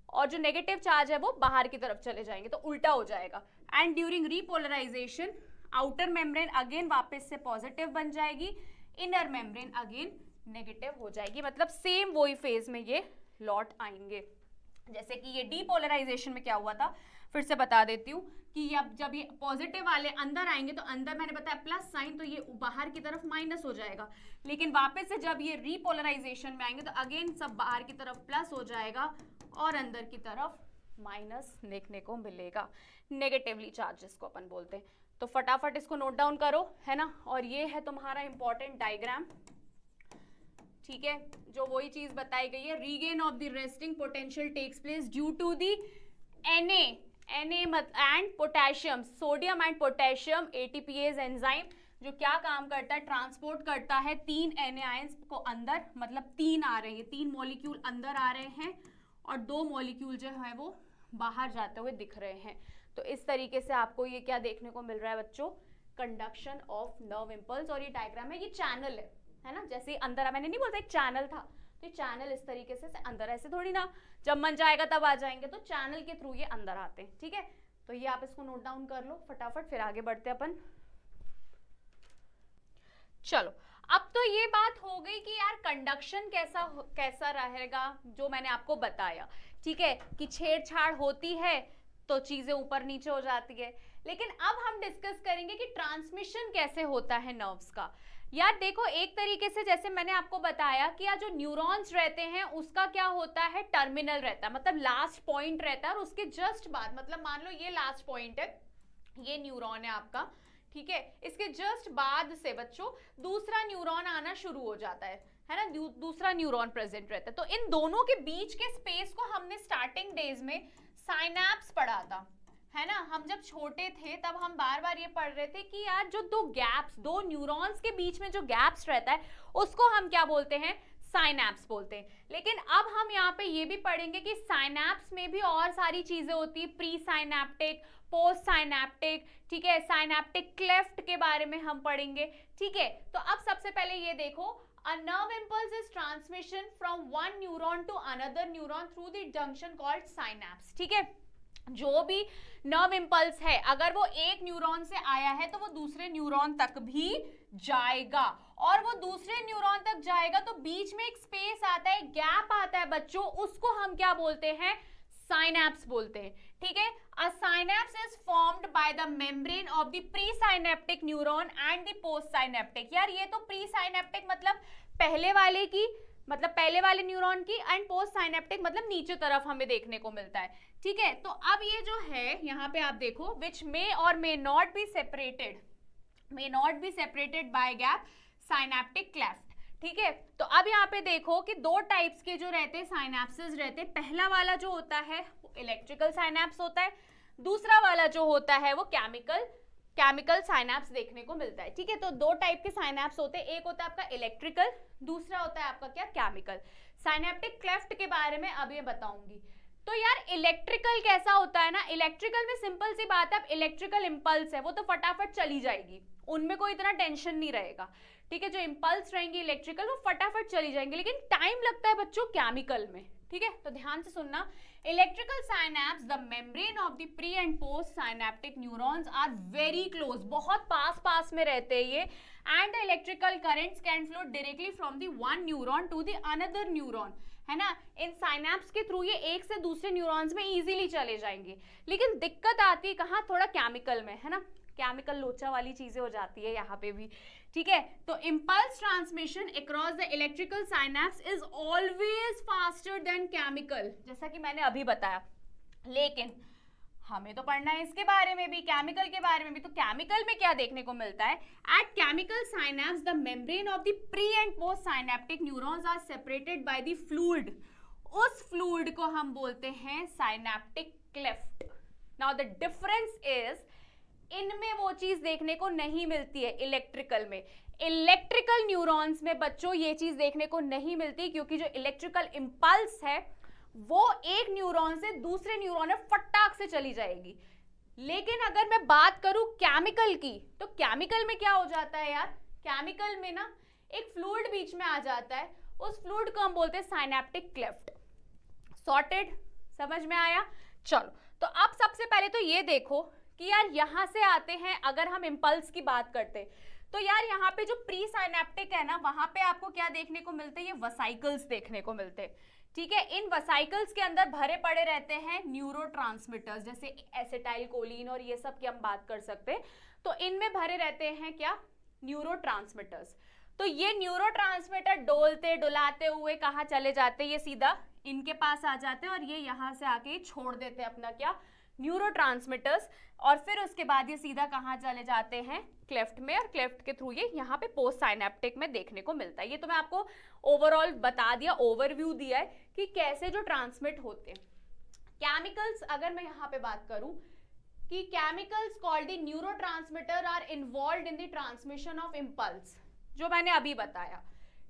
और जो नेगेटिव चार्ज है वो बाहर की तरफ चले जाएंगे, तो उल्टा हो जाएगा. And during repolarisation outer membrane again वापस से पॉजिटिव बन जाएगी, इनर मेम्ब्रेन अगेन नेगेटिव हो जाएगी. मतलब सेम वही फेज में ये लौट आएंगे. जैसे कि ये डीपोलराइजेशन में क्या हुआ था, फिर से बता देती हूँ कि अब जब ये पॉजिटिव वाले अंदर आएंगे तो अंदर मैंने बताया प्लस साइन, तो ये बाहर की तरफ माइनस हो जाएगा. लेकिन वापस से जब ये रीपोलराइजेशन में आएंगे तो अगेन सब बाहर की तरफ प्लस हो जाएगा और अंदर की तरफ माइनस देखने को मिलेगा, नेगेटिवली चार्ज जिसको अपन बोलते हैं. तो फटाफट इसको नोट डाउन करो, है ना. और ये है तुम्हारा इंपॉर्टेंट डायग्राम. ठीक है. जो वही चीज बताई गई है, regain of the resting potential takes place due to the Na and potassium, sodium and potassium ATPase enzyme जो क्या काम करता है, ट्रांसपोर्ट करता है 3 Na आयंस को अंदर, मतलब 3 आ रहे हैं, 3 मॉलिक्यूल अंदर आ रहे हैं और 2 मॉलिक्यूल जो है वो बाहर जाते हुए दिख रहे हैं. तो इस तरीके से आपको ये क्या देखने को मिल रहा है बच्चों, कंडक्शन ऑफ नर्व इम्पल्स. और ये डायग्राम है, ये चैनल है ना. जैसे अंदर मैंने नहीं बोलता एक चैनल था, तो ये चैनल इस तरीके से अंदर, ऐसे थोड़ी ना जब मन जाएगा तब आ जाएंगे, तो चैनल के थ्रू ये अंदर आते हैं. ठीक है. तो ये आप इसको नोट डाउन कर लो फटाफट, फिर आगे बढ़ते अपन. चलो, अब तो ये बात हो गई कि यार कंडक्शन कैसा रहेगा, जो मैंने आपको बताया. ठीक है, कि छेड़छाड़ होती है तो चीजें ऊपर नीचे हो जाती है. लेकिन अब हम डिस्कस करेंगे कि ट्रांसमिशन कैसे होता है नर्व्स का. यार देखो, एक तरीके से जैसे मैंने आपको बताया कि यार जो न्यूरॉन्स रहते हैं उसका क्या होता है, टर्मिनल रहता है, मतलब लास्ट पॉइंट रहता है, और उसके जस्ट बाद, मतलब मान लो ये लास्ट पॉइंट है, ये न्यूरॉन है आपका. ठीक है. इसके जस्ट बाद से बच्चों दूसरा न्यूरॉन आना शुरू हो जाता है ना, दूसरा न्यूरॉन प्रेजेंट रहता है. तो इन दोनों के बीच के स्पेस को हमने स्टार्टिंग डेज में साइनैप्स पढ़ा था, है ना. हम जब छोटे थे तब हम बार बार ये पढ़ रहे थे कि यार जो दो न्यूरॉन्स के बीच में जो गैप्स रहता है उसको हम क्या बोलते हैं, साइनैप्स बोलते हैं. लेकिन अब हम यहाँ पे ये भी पढ़ेंगे कि साइनैप्स में भी और सारी चीजें होती है, प्री साइनैप्टिक, पोस्ट साइनैप्टिक. ठीक है. साइनैप्टिक क्लेफ्ट के बारे में हम पढ़ेंगे. ठीक है. तो अब सबसे पहले ये देखो, a nerve impulse is transmission from one neuron to another neuron through the junction called synapse. ठीक है. जो भी नर्व इम्पल्स है अगर वो एक न्यूरॉन से आया है तो वो दूसरे न्यूरॉन तक भी जाएगा, और वो दूसरे न्यूरॉन तक जाएगा तो बीच में एक स्पेस आता है, गैप आता है बच्चों, उसको हम क्या बोलते हैं, साइनैप्स बोलते हैं. ठीक है. A synapse is formed by the membrane of the pre synaptic neuron and the post synaptic. यार ये तो प्री साइनेप्टिक मतलब पहले वाले की, मतलब पहले वाले न्यूरॉन की, एंड पोस्ट साइनेप्टिक मतलब नीचे तरफ हमें देखने को मिलता है. ठीक है. तो अब ये जो है यहाँ पे आप देखो, विच मे और may not be separated by gap synaptic cleft. ठीक है. तो अब यहाँ पे देखो कि 2 टाइप्स के जो रहते हैं साइनैप्सेस रहते हैं. पहला वाला जो होता है वो इलेक्ट्रिकल साइनैप्स होता है, दूसरा वाला जो होता है वो केमिकल साइनैप्स देखने को मिलता है. ठीक है. तो 2 टाइप के साइनैप्स होते हैं, एक होता है आपका इलेक्ट्रिकल, दूसरा होता है आपका क्या, केमिकल. साइनेप्टिक क्लेफ्ट के बारे में अब ये बताऊंगी. तो यार इलेक्ट्रिकल कैसा होता है ना, इलेक्ट्रिकल में सिंपल सी बात है, अब इलेक्ट्रिकल इंपल्स है वो तो फटाफट चली जाएगी, उनमें कोई इतना टेंशन नहीं रहेगा. ठीक है. जो इंपल्स रहेंगी इलेक्ट्रिकल वो फटाफट चली जाएंगे. लेकिन टाइम लगता है बच्चों केमिकल में. ठीक है, तो ध्यान से सुनना। Electrical synapse, the membrane of the pre and post synaptic neurons are very close, बहुत पास पास में रहते हैं ये, and the electrical currents can flow directly from the one neuron to the another neuron, है ना। इन साइनैप्स के थ्रू ये एक से दूसरे न्यूरॉन्स में इजीली चले जाएंगे, लेकिन दिक्कत आती है कहाँ, थोड़ा केमिकल में, है ना, केमिकल लोचा वाली चीजें हो जाती है यहाँ पे भी, ठीक है। तो impulse transmission across the electrical synapse is always faster than chemical, जैसा कि मैंने अभी बताया। लेकिन हमें तो पढ़ना है इसके बारे में भी, केमिकल के बारे में भी। तो केमिकल में क्या देखने को मिलता है, at chemical synapse the membrane of the pre and post synaptic neurons are separated by the fluid, उस फ्लूइड को हम बोलते हैं synaptic cleft. Now the difference is, इनमें वो चीज देखने को नहीं मिलती है इलेक्ट्रिकल में। इलेक्ट्रिकल न्यूरॉन्स में बच्चों ये चीज देखने को नहीं मिलती, क्योंकि जो इलेक्ट्रिकल इंपल्स है वो एक न्यूरॉन से दूसरे न्यूरॉन में फटाक से चली जाएगी। लेकिन अगर मैं बात करूं केमिकल की, तो केमिकल में क्या हो जाता है यार, केमिकल में ना एक फ्लूइड बीच में आ जाता है, उस फ्लूइड को हम बोलते हैं साइनैप्टिक क्लेफ्ट। सॉर्टेड, समझ में आया। चलो, तो अब सबसे पहले तो ये देखो कि यार यहां से आते हैं, अगर हम इंपल्स की बात करते तो यार यहाँ पे जो प्री साइनैप्टिक है ना, वहां पे आपको क्या देखने को मिलते हैं, ये वसाइकल्स देखने को मिलते हैं, ठीक है। इन वसाइकल्स के अंदर भरे पड़े रहते हैं न्यूरोट्रांसमीटर्स, जैसे एसिटाइल कोलिन और ये सब की हम बात कर सकते हैं। तो इनमें भरे रहते हैं क्या, न्यूरोट्रांसमीटर्स। तो ये न्यूरोट्रांसमीटर डोलते डुलाते हुए कहाँ चले जाते हैं, ये सीधा इनके पास आ जाते हैं और ये यहाँ से आके छोड़ देते हैं अपना क्या, न्यूरोट्रांसमीटर्स। और फिर उसके बाद ये सीधा कहाँ चले जाते हैं, क्लेफ्ट में, और क्लेफ्ट के थ्रू ये यहाँ पे पोस्ट साइनैप्टिक में देखने को मिलता है। ये तो मैं आपको ओवरऑल बता दिया, ओवरव्यू दिया है कि कैसे जो ट्रांसमिट होते हैं। केमिकल्स, अगर मैं यहाँ पे बात करूं कि chemicals called the neurotransmitter are involved in the transmission of impulse, जो मैंने अभी बताया,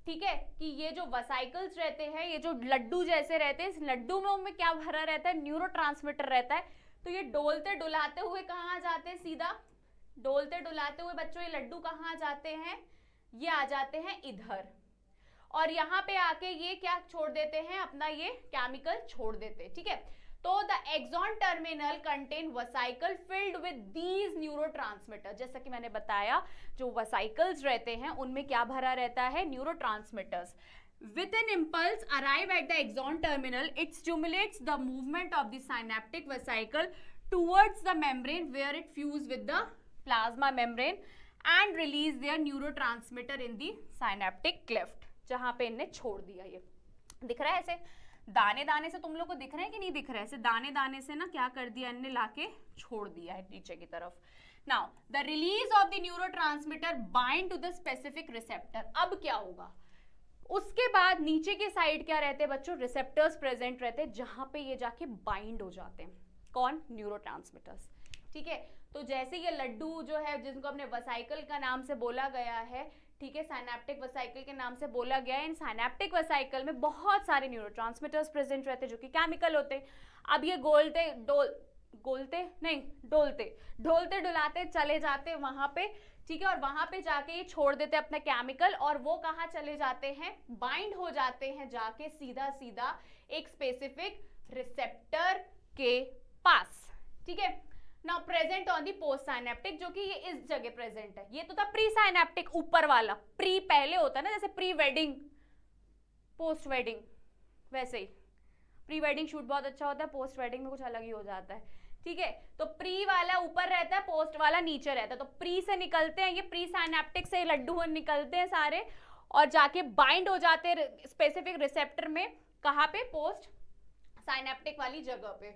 ठीक है, कि ये जो वसाइकल्स रहते हैं, ये जो लड्डू जैसे रहते हैं, इस लड्डू में उनमें क्या भरा रहता है, न्यूरोट्रांसमीटर रहता है। तो ये डोलते डुलाते हुए कहाँ आ जाते हैं, सीधा डोलते डुलाते हुए बच्चों ये लड्डू कहाँ आ जाते हैं, ये आ जाते हैं इधर, और यहाँ पे आके ये क्या छोड़ देते हैं, अपना ये केमिकल छोड़ देते हैं, ठीक है। तो the axon terminal contain vesicle filled with these neurotransmitter, जैसा कि मैंने बताया जो वसाइकल्स रहते हैं उनमें क्या भरा रहता है, neurotransmitters. With an impulse arrive at the axon terminal, it stimulates the movement of the synaptic vesicle towards the membrane where it fuse with the plasma membrane and release their neurotransmitter in the synaptic cleft, जहाँ पे इनने छोड़ दिया। ये दिख रहा है ऐसे दाने दाने से, तुम लोग को दिख रहा है कि नहीं दिख रहा है, ऐसे दाने दाने से ना क्या कर दिया इनने, लाके छोड़ दिया है नीचे की तरफ। Now the release of the neurotransmitter bind to the specific receptor, अब क्या होगा, उसके बाद नीचे के साइड क्या रहते हैं बच्चों, रिसेप्टर्स प्रेजेंट रहते हैं, जहां पे ये जाके बाइंड हो जाते हैं, कौन, न्यूरोट्रांसमीटर्स, ठीक है। तो जैसे ये लड्डू जो है जिनको हमने वसाइकल का नाम से बोला गया है, ठीक है, साइनैप्टिक वसाइकल के नाम से बोला गया है, इन साइनैप्टिक वसाइकल में बहुत सारे न्यूरोट्रांसमीटर्स प्रेजेंट रहते हैं जो कि केमिकल होते हैं। अब ये डोलते डुलाते चले जाते वहां पे, ठीक है, और वहां पे जाके ये छोड़ देते अपना केमिकल, और वो कहाँ चले जाते हैं, बाइंड हो जाते हैं जाके सीधा सीधा एक स्पेसिफिक रिसेप्टर के पास, ठीक है। Now present on the post synaptic, जो कि ये इस जगह प्रेजेंट है। ये तो था प्री साइनैप्टिक, ऊपर वाला, प्री पहले होता है ना, जैसे प्री वेडिंग पोस्ट वेडिंग, वैसे ही प्री वेडिंग शूट बहुत अच्छा होता है, पोस्ट वेडिंग में कुछ अलग ही हो जाता है, ठीक है। तो प्री वाला ऊपर रहता है, पोस्ट वाला नीचे रहता है। तो प्री से निकलते हैं ये, प्री साइनैप्टिक से लड्डू निकलते हैं सारे और जाके बाइंड हो जाते हैं स्पेसिफिक रिसेप्टर में, कहाँ पे, पोस्ट साइनैप्टिक वाली जगह पे,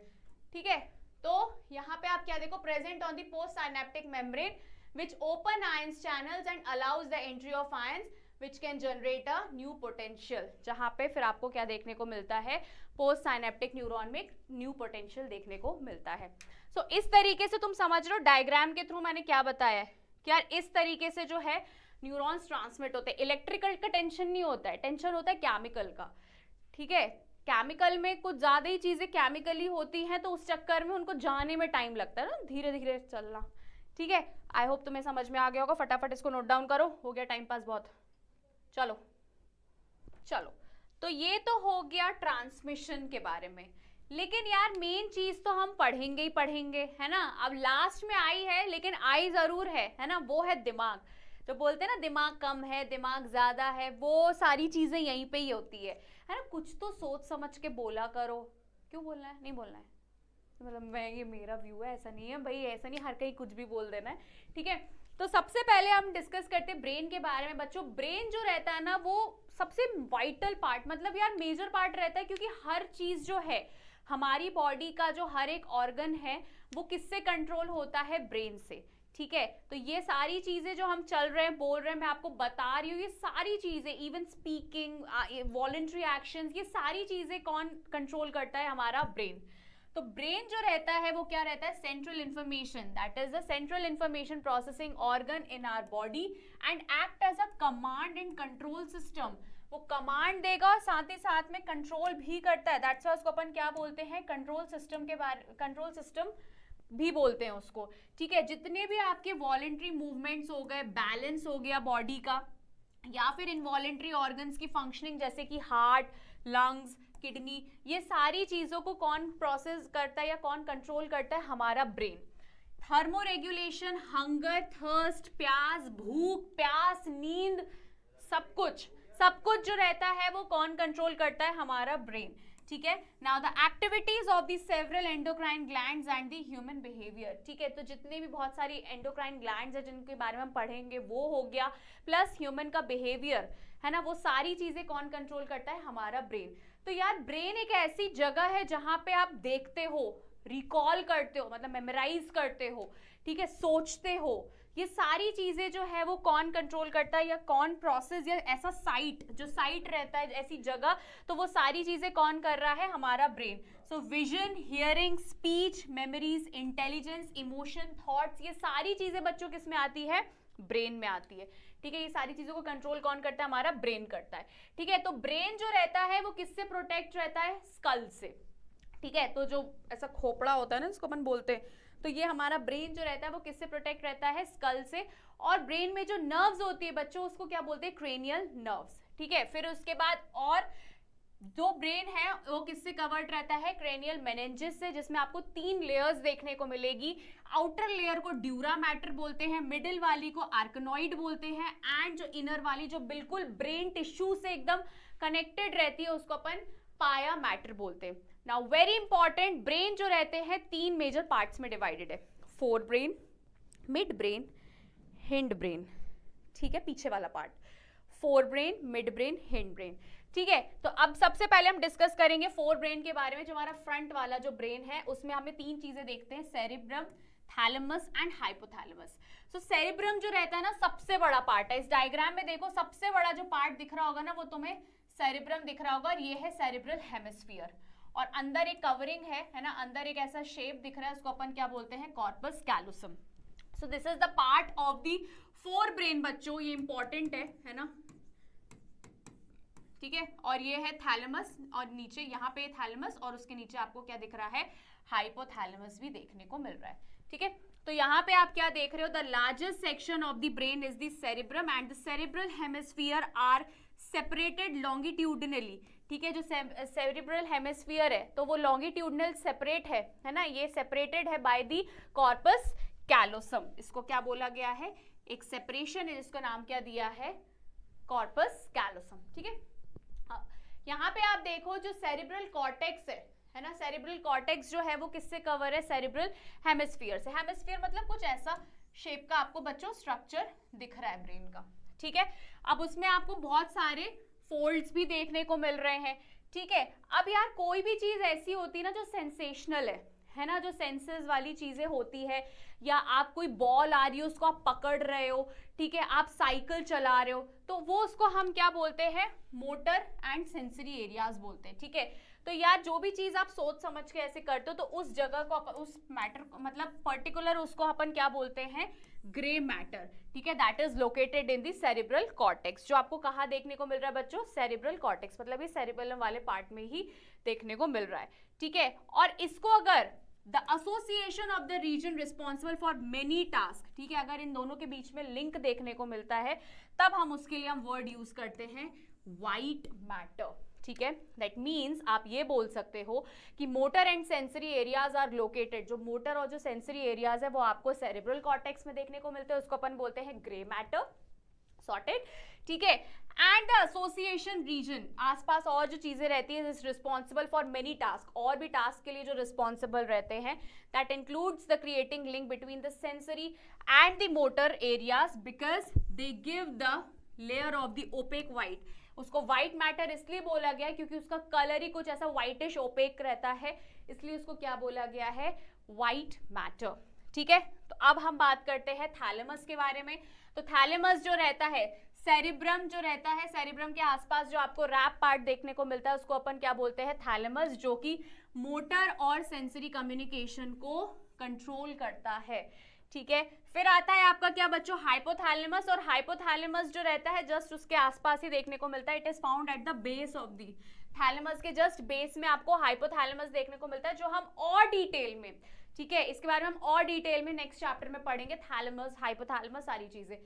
ठीक है। तो यहाँ पे आप क्या देखो, present on the post synaptic membrane which open ions channels and allows the entry of ions which can generate a new potential, जहां पे फिर आपको क्या देखने को मिलता है, पोस्ट साइनैप्टिक न्यूरॉन में न्यू पोटेंशियल देखने को मिलता है। सो इस तरीके से तुम समझ रहे हो, डायग्राम के थ्रू मैंने क्या बताया है कि यार इस तरीके से जो है न्यूरॉन्स ट्रांसमिट होते हैं। इलेक्ट्रिकल का टेंशन नहीं होता है, टेंशन होता है केमिकल का, ठीक है। केमिकल में कुछ ज्यादा ही चीजें केमिकली होती हैं, तो उस चक्कर में उनको जाने में टाइम लगता है ना, धीरे धीरे चलना, ठीक है। आई होप तुम्हें समझ में आ गया होगा, फटाफट इसको नोट डाउन करो, हो गया टाइम पास बहुत। चलो तो ये तो हो गया ट्रांसमिशन के बारे में, लेकिन यार मेन चीज तो हम पढ़ेंगे ही पढ़ेंगे, है ना। अब लास्ट में आई है, लेकिन आई जरूर है ना, वो है दिमाग। जो बोलते हैं ना दिमाग कम है, दिमाग ज्यादा है, वो सारी चीजें यहीं पे ही होती है ना। कुछ तो सोच समझ के बोला करो। क्यों बोलना है? नहीं बोलना है, मतलब मैं, ये मेरा व्यू है, ऐसा नहीं है भाई, ऐसा नहीं हर कहीं कुछ भी बोल देना है, ठीक है। तो सबसे पहले हम डिस्कस करते हैं ब्रेन के बारे में। बच्चों, ब्रेन जो रहता है ना, वो सबसे वाइटल पार्ट, मतलब यार मेजर पार्ट रहता है, क्योंकि हर चीज जो है हमारी बॉडी का, जो हर एक ऑर्गन है, वो किससे कंट्रोल होता है? ब्रेन से, ठीक है। तो ये सारी चीजें जो हम चल रहे हैं, बोल रहे हैं, मैं आपको बता रही हूँ, ये सारी चीजें, इवन स्पीकिंग, वॉलंटरी एक्शंस, ये सारी चीजें कौन कंट्रोल करता है? हमारा ब्रेन। तो ब्रेन जो रहता है वो क्या रहता है? Central information, that is the central information processing organ in our body and act as a command and control system. वो कमांड देगा और साथ ही साथ में कंट्रोल भी करता है। दैट्स व्हाई उसको अपन क्या बोलते हैं? कंट्रोल सिस्टम के बारे, कंट्रोल सिस्टम भी बोलते हैं उसको, ठीक है। जितने भी आपके वॉलंटरी मूवमेंट्स हो गए, बैलेंस हो गया बॉडी का, या फिर इनवॉलंटरी ऑर्गन्स की फंक्शनिंग जैसे कि हार्ट, लंग्स, किडनी, ये सारी चीजों को कौन प्रोसेस करता है या कौन कंट्रोल करता है? हमारा ब्रेन। थर्मोरेगुलेशन, हंगर, थर्स्ट, प्यास, भूख, प्यास, नींद, सब कुछ जो रहता है वो कौन कंट्रोल करता है? हमारा ब्रेन, ठीक है। Now the activities of the several endocrine glands and the human behaviour, ठीक है। तो जितने भी बहुत सारी एंडोक्राइन ग्लैंड्स है जिनके बारे में हम पढ़ेंगे वो हो गया, प्लस ह्यूमन का बिहेवियर, है ना, वो सारी चीजें कौन कंट्रोल करता है? हमारा ब्रेन। तो यार ब्रेन एक ऐसी जगह है जहां पे आप देखते हो, रिकॉल करते हो, मतलब मेमोराइज करते हो, ठीक है, सोचते हो, ये सारी चीजें जो है वो कौन कंट्रोल करता है या कौन प्रोसेस, या ऐसा साइट, जो साइट रहता है ऐसी जगह, तो वो सारी चीजें कौन कर रहा है? हमारा brain. So vision, hearing, speech, memories, intelligence, emotion, thoughts, ये सारी चीजें बच्चों किस में आती है? ब्रेन में आती है, ठीक है। ये सारी चीजों को कंट्रोल कौन करता है? हमारा ब्रेन करता है, ठीक है। तो ब्रेन जो रहता है वो किससे प्रोटेक्ट रहता है? स्कल से, ठीक है। तो जो ऐसा खोपड़ा होता है ना, जिसको अपन बोलते हैं, तो ये हमारा ब्रेन जो रहता है वो किससे प्रोटेक्ट रहता है? स्कल से। और ब्रेन में जो नर्व्स होती है बच्चों, उसको क्या बोलते हैं? क्रेनियल नर्व्स, ठीक है। फिर उसके बाद और जो ब्रेन है वो किससे कवर्ड रहता है? क्रेनियल मेनिंजेस से, जिसमें आपको 3 लेयर्स देखने को मिलेगी। आउटर लेयर को ड्यूरा मैटर बोलते हैं, मिडिल वाली को आर्कनॉइड बोलते हैं, एंड जो इनर वाली जो बिल्कुल ब्रेन टिश्यू से एकदम कनेक्टेड रहती है उसको अपन पाया मैटर बोलते हैं। नाउ वेरी इंपॉर्टेंट, ब्रेन जो रहते हैं 3 मेजर पार्ट्स में डिवाइडेड है, fore brain, mid brain, hind brain, ठीक है, पीछे वाला part, fore brain, mid brain, hind brain, ठीक है। तो अब सबसे पहले हम डिस्कस करेंगे फोर ब्रेन के बारे में। जो हमारा फ्रंट वाला जो ब्रेन है उसमें हमें 3 चीजें देखते हैं, cerebrum, thalamus and hypothalamus. So cerebrum जो रहता है ना, सबसे बड़ा पार्ट है। इस डायग्राम में देखो, सबसे बड़ा जो पार्ट दिख रहा होगा ना, वो तुम्हें सेरिब्रम दिख रहा होगा, और ये है सेरिब्रल हेमिस्फीयर। और अंदर एक कवरिंग है ना, अंदर एक ऐसा शेप दिख रहा है, उसको अपन क्या बोलते हैं? Corpus callosum. So this is the part of the fore brain बच्चों, ये इंपॉर्टेंट है ना, ठीक है। और ये है थैलेमस, और नीचे यहाँ पे थैलेमस, और उसके नीचे आपको क्या दिख रहा है? हाइपोथैलेमस भी देखने को मिल रहा है, ठीक है। तो यहाँ पे आप क्या देख रहे हो? The largest section of the brain is the cerebrum and the cerebral hemisphere are separated longitudinally, ठीक है। जो सेरिब्रल हेमिस्फीयर है तो वो लॉन्गिट्यूडनल सेपरेट है ना, ये सेपरेटेड है बाय द कॉर्पस कैलोसम। इसको क्या बोला गया है? एक सेपरेशन है जिसका नाम क्या दिया है? कॉर्पस कैलोसम, ठीक है। यहाँ पे आप देखो जो सेरिब्रल कॉर्टेक्स है ना, सेरिब्रल कॉर्टेक्स जो है वो किससे कवर है? सेरिब्रल हेमिस्फीयर से। हेमिस्फीयर मतलब कुछ ऐसा शेप का आपको बच्चों स्ट्रक्चर दिख रहा है ब्रेन का, ठीक है। अब उसमें आपको बहुत सारे फोल्ड्स भी देखने को मिल रहे हैं, ठीक है। अब यार कोई भी चीज ऐसी होती है ना जो सेंसेशनल है ना, जो सेंसेस वाली चीजें होती है, या आप कोई बॉल आ रही हो उसको आप पकड़ रहे हो, ठीक है, आप साइकिल चला रहे हो, तो वो उसको हम क्या बोलते हैं? मोटर एंड सेंसरी एरियाज बोलते हैं, ठीक है। तो यार जो भी चीज आप सोच समझ के ऐसे करते हो तो उस जगह को, उस मैटर, मतलब पर्टिकुलर उसको अपन क्या बोलते हैं? ग्रे मैटर, ठीक है, that is located in the cerebral cortex. जो आपको कहाँ देखने को मिल रहा है बच्चों? सेरिब्रल कॉर्टेक्स, मतलब ये सेरिब्रल वाले पार्ट में ही देखने को मिल रहा है, ठीक है। और इसको अगर the association of the region responsible for many task, ठीक है, अगर इन दोनों के बीच में लिंक देखने को मिलता है तब हम उसके लिए हम वर्ड यूज करते हैं व्हाइट मैटर, ठीक है, दैट मीन्स आप ये बोल सकते हो कि motor and sensory areas are located, जो मोटर और जो सेंसरी एरियाज है वो आपको सेरेब्रल कॉर्टेक्स में देखने को मिलते हैं, उसको अपन बोलते हैं ग्रे मैटर, सॉर्टेड, ठीक है। एंड द एसोसिएशन रीजन, आसपास और जो चीजें रहती है is responsible for many task, और भी टास्क के लिए जो रिस्पॉन्सिबल रहते हैं, that includes the creating link between the sensory and the motor areas because they give the layer of the OPEC white. उसको व्हाइट मैटर इसलिए बोला गया है क्योंकि उसका कलर ही कुछ ऐसा व्हाइटिश ओपेक रहता है, इसलिए उसको क्या बोला गया है, व्हाइट मैटर, ठीक है। तो अब हम बात करते हैं थैलेमस के बारे में। तो थैलेमस जो रहता है, सेरिब्रम जो रहता है, सेरिब्रम के आसपास जो आपको रैप पार्ट देखने को मिलता है उसको अपन क्या बोलते हैं, थैलेमस, जो कि मोटर और सेंसरी कम्युनिकेशन को कंट्रोल करता है, ठीक है। फिर आता है आपका क्या बच्चों, हाइपोथैलेमस, और हाइपोथैलेमस जो रहता है जस्ट उसके आसपास ही देखने को मिलता है, it is found at the base of the thalamus, के जस्ट बेस में आपको हाइपोथैलेमस देखने को मिलता है, जो हम और डिटेल में, ठीक है, इसके बारे में हम और डिटेल में नेक्स्ट चैप्टर में पढ़ेंगे, थैलेमस, हाइपोथैलेमस, सारी चीजें।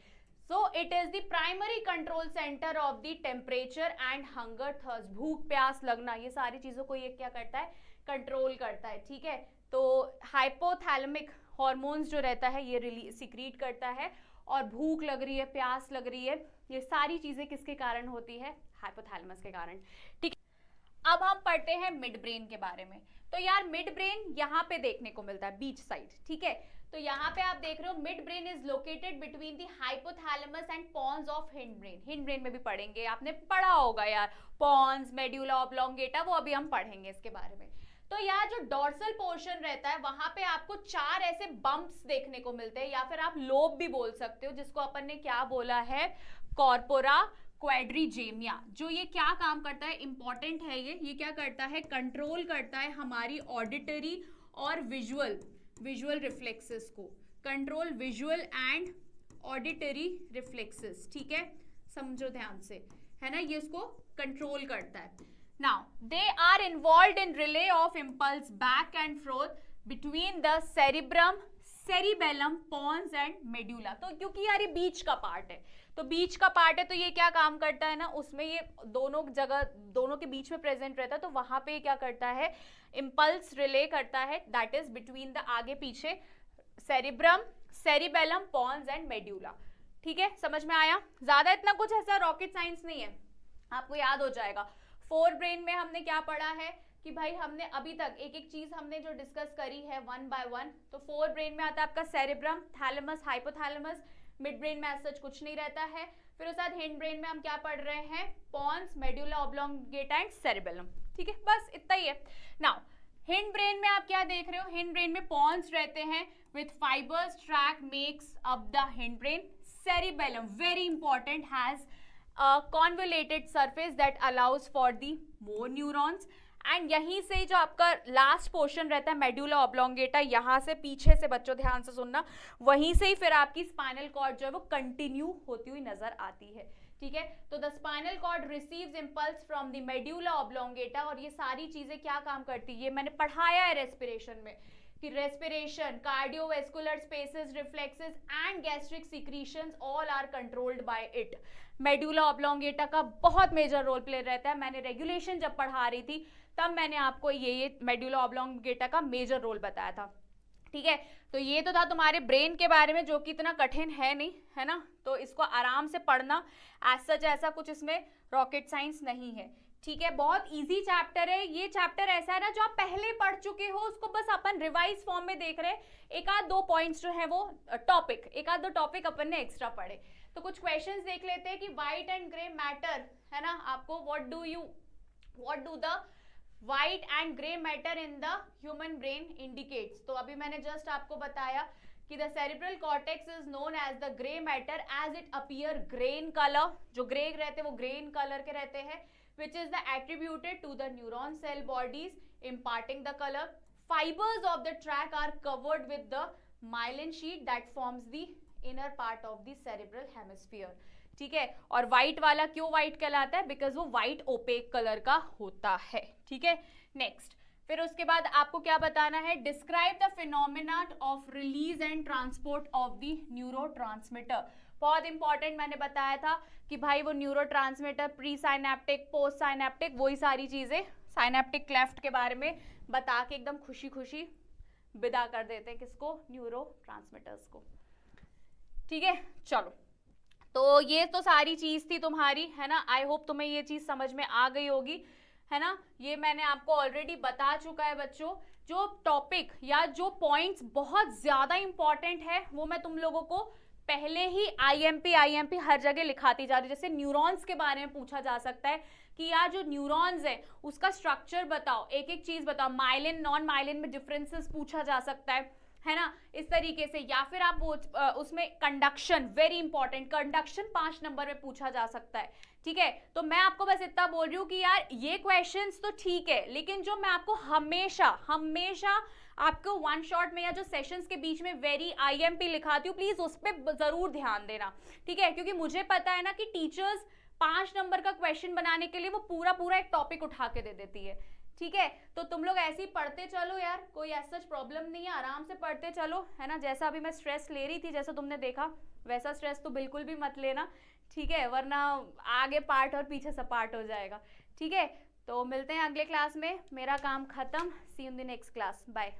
So it is the primary control centre of the temperature and hunger thirst, भूख प्यास लगना, ये सारी चीजों को ये क्या करता है, कंट्रोल करता है, ठीक है। तो हाइपोथैलेमिक हॉर्मोन्स जो रहता है ये सिक्रीट करता है, और भूख लग रही है, प्यास लग रही है, ये सारी चीजें किसके कारण होती है, हाइपोथैलेमस के कारण, ठीक। अब हम पढ़ते हैं मिड ब्रेन के बारे में। तो यार मिड ब्रेन यहाँ पे देखने को मिलता है, बीच साइड, ठीक है। तो यहाँ पे आप देख रहे हो mid brain is located between the hypothalamus and pons of hind brain. Hind brain में भी पढ़ेंगे, आपने पढ़ा होगा यार, पॉन्स, मेड्यूला ऑब्लोंगेटा, वो अभी हम पढ़ेंगे इसके बारे में। तो यार जो डॉर्सल पोर्शन रहता है वहां पे आपको 4 ऐसे बम्प्स देखने को मिलते हैं, या फिर आप लोब भी बोल सकते हो, जिसको अपन ने क्या बोला है, कॉर्पोरा क्वाड्रिजेमिया। जो ये क्या काम करता है, इंपॉर्टेंट है ये क्या करता है, कंट्रोल करता है हमारी ऑडिटरी और विजुअल रिफ्लेक्सेस को, control visual and auditory reflexes, ठीक है, समझो ध्यान से, है ना, ये इसको कंट्रोल करता है। Now they are involved in relay of impulse back and forth between the cerebrum, cerebellum, pons and medulla. तो क्योंकि यार ये बीच का पार्ट है, तो बीच का पार्ट है तो ये क्या काम करता है ना, उसमें ये दोनों जगह, दोनों के बीच में प्रेजेंट रहता है, तो वहां पे क्या करता है, इम्पल्स रिले करता है, दैट इज बिटवीन द आगे पीछे cerebrum, cerebellum, pons and medulla, ठीक है, समझ में आया। ज्यादा इतना कुछ ऐसा रॉकेट साइंस नहीं है, आपको याद हो जाएगा। फोर ब्रेन में हमने क्या पढ़ा है कि भाई हमने अभी तक एक एक चीज हमने जो डिस्कस करी है वन बाय वन। तो फोर ब्रेन में आता है आपका cerebrum, thalamus, hypothalamus, mid brain में सच कुछ नहीं रहता है। फिर उसके बाद हिंड ब्रेन में हम क्या पढ़ रहे हैं, pons, medulla oblongata and cerebellum, ठीक है, बस इतना ही है। नाउ हिंड ब्रेन में आप क्या देख रहे हो, हिंड ब्रेन में पॉन्स रहते हैं with fibres track makes up the hind brain. Cerebellum very important, has convoluted surface that allows for the more neurons, and यहीं से जो आपका लास्ट पोर्शन रहता है मेड्यूला ऑब्लोंगेटा, यहाँ से पीछे से बच्चों ध्यान से सुनना, वहीं से ही फिर आपकी स्पाइनल कॉर्ड जो है वो कंटिन्यू होती हुई नजर आती है, ठीक है। तो the spinal cord receives impulse from the medulla oblongata, और ये सारी चीजें क्या काम करती है, ये मैंने पढ़ाया है रेस्पिरेशन में कि respiration, cardiovascular spaces, reflexes and gastric secretions all are controlled by it. Medulla oblongata का बहुत मेजर रोल प्ले रहता है। मैंने रेगुलेशन जब पढ़ा रही थी तब मैंने आपको ये मेड्यूला ऑब्लोंगेटा का मेजर रोल बताया था, ठीक है। तो ये तो था तुम्हारे ब्रेन के बारे में, जो कि इतना कठिन है नहीं, है ना, तो इसको आराम से पढ़ना, एज सच ऐसा कुछ इसमें रॉकेट साइंस नहीं है, ठीक है। बहुत इजी चैप्टर है ये। चैप्टर ऐसा है ना जो आप पहले पढ़ चुके हो, उसको बस अपन रिवाइज फॉर्म में देख रहे हैं। एक आध दो पॉइंट्स जो है वो टॉपिक, एक आध दो टॉपिक अपन ने एक्स्ट्रा पढ़े। तो कुछ क्वेश्चंस देख लेते हैं कि व्हाइट एंड ग्रे मैटर, है ना, आपको what do the white and grey matter in the human brain indicates. तो अभी मैंने जस्ट आपको बताया कि the cerebral cortex is known as the grey matter as it appear grain colour. जो ग्रे रहते हैं वो ग्रेन कलर के रहते हैं, which is the attributed to the neuron cell bodies imparting the color. Fibers of the track are covered with the myelin sheet that forms the inner part of the cerebral hemisphere, ठीक है। और white वाला क्यों white कहलाता है, because वो white OPEC colour का होता है, ठीक है। नेक्स्ट, फिर उसके बाद आपको क्या बताना है, describe the phenomena of release and transport of the neurotransmitter. बहुत इंपॉर्टेंट मैंने बताया था कि भाई वो neurotransmitter, pre synaptic, post synaptic, वही सारी चीजें साइनेप्टिक क्लेफ्ट के बारे में बता के एकदम खुशी खुशी विदा कर देते हैं किसको, न्यूरोट्रांसमीटर्स को। ठीक है, चलो तो ये तो सारी चीज थी तुम्हारी, है ना। आई होप तुम्हें ये चीज समझ में आ गई होगी, है ना। ये मैंने आपको ऑलरेडी बता चुका है बच्चों। जो टॉपिक या जो पॉइंट्स बहुत ज्यादा इंपॉर्टेंट है वो मैं तुम लोगों को पहले ही आईएमपी हर जगह लिखाती जा रही हूँ। जैसे न्यूरॉन्स के बारे में पूछा जा सकता है कि यार जो न्यूरॉन्स है उसका स्ट्रक्चर बताओ, एक एक चीज बताओ, माइलिन नॉन माइलिन में डिफरेंसेस पूछा जा सकता है ना, इस तरीके से। या फिर आप उसमें conduction, very important, conduction 5 number में पूछा जा सकता है। ठीक है, तो मैं आपको बस इतना बोल रही हूँ कि यार ये क्वेश्चंस तो ठीक है, लेकिन जो मैं आपको हमेशा आपको वन शॉट में या जो सेशंस के बीच में वेरी आईएमपी लिखाती हूँ, प्लीज उस पर जरूर ध्यान देना। ठीक है, क्योंकि मुझे पता है ना कि टीचर्स 5 नंबर का क्वेश्चन बनाने के लिए वो पूरा एक टॉपिक उठा के दे देती है। ठीक है, तो तुम लोग ऐसे ही पढ़ते चलो यार, कोई ऐसा प्रॉब्लम नहीं है, आराम से पढ़ते चलो, है ना। जैसा अभी मैं स्ट्रेस ले रही थी, जैसा तुमने देखा, वैसा स्ट्रेस तो बिल्कुल भी मत लेना। ठीक है, वरना आगे पार्ट और पीछे से पार्ट हो जाएगा। ठीक है, तो मिलते हैं अगले क्लास में। मेरा काम खत्म। See you in the next class, bye.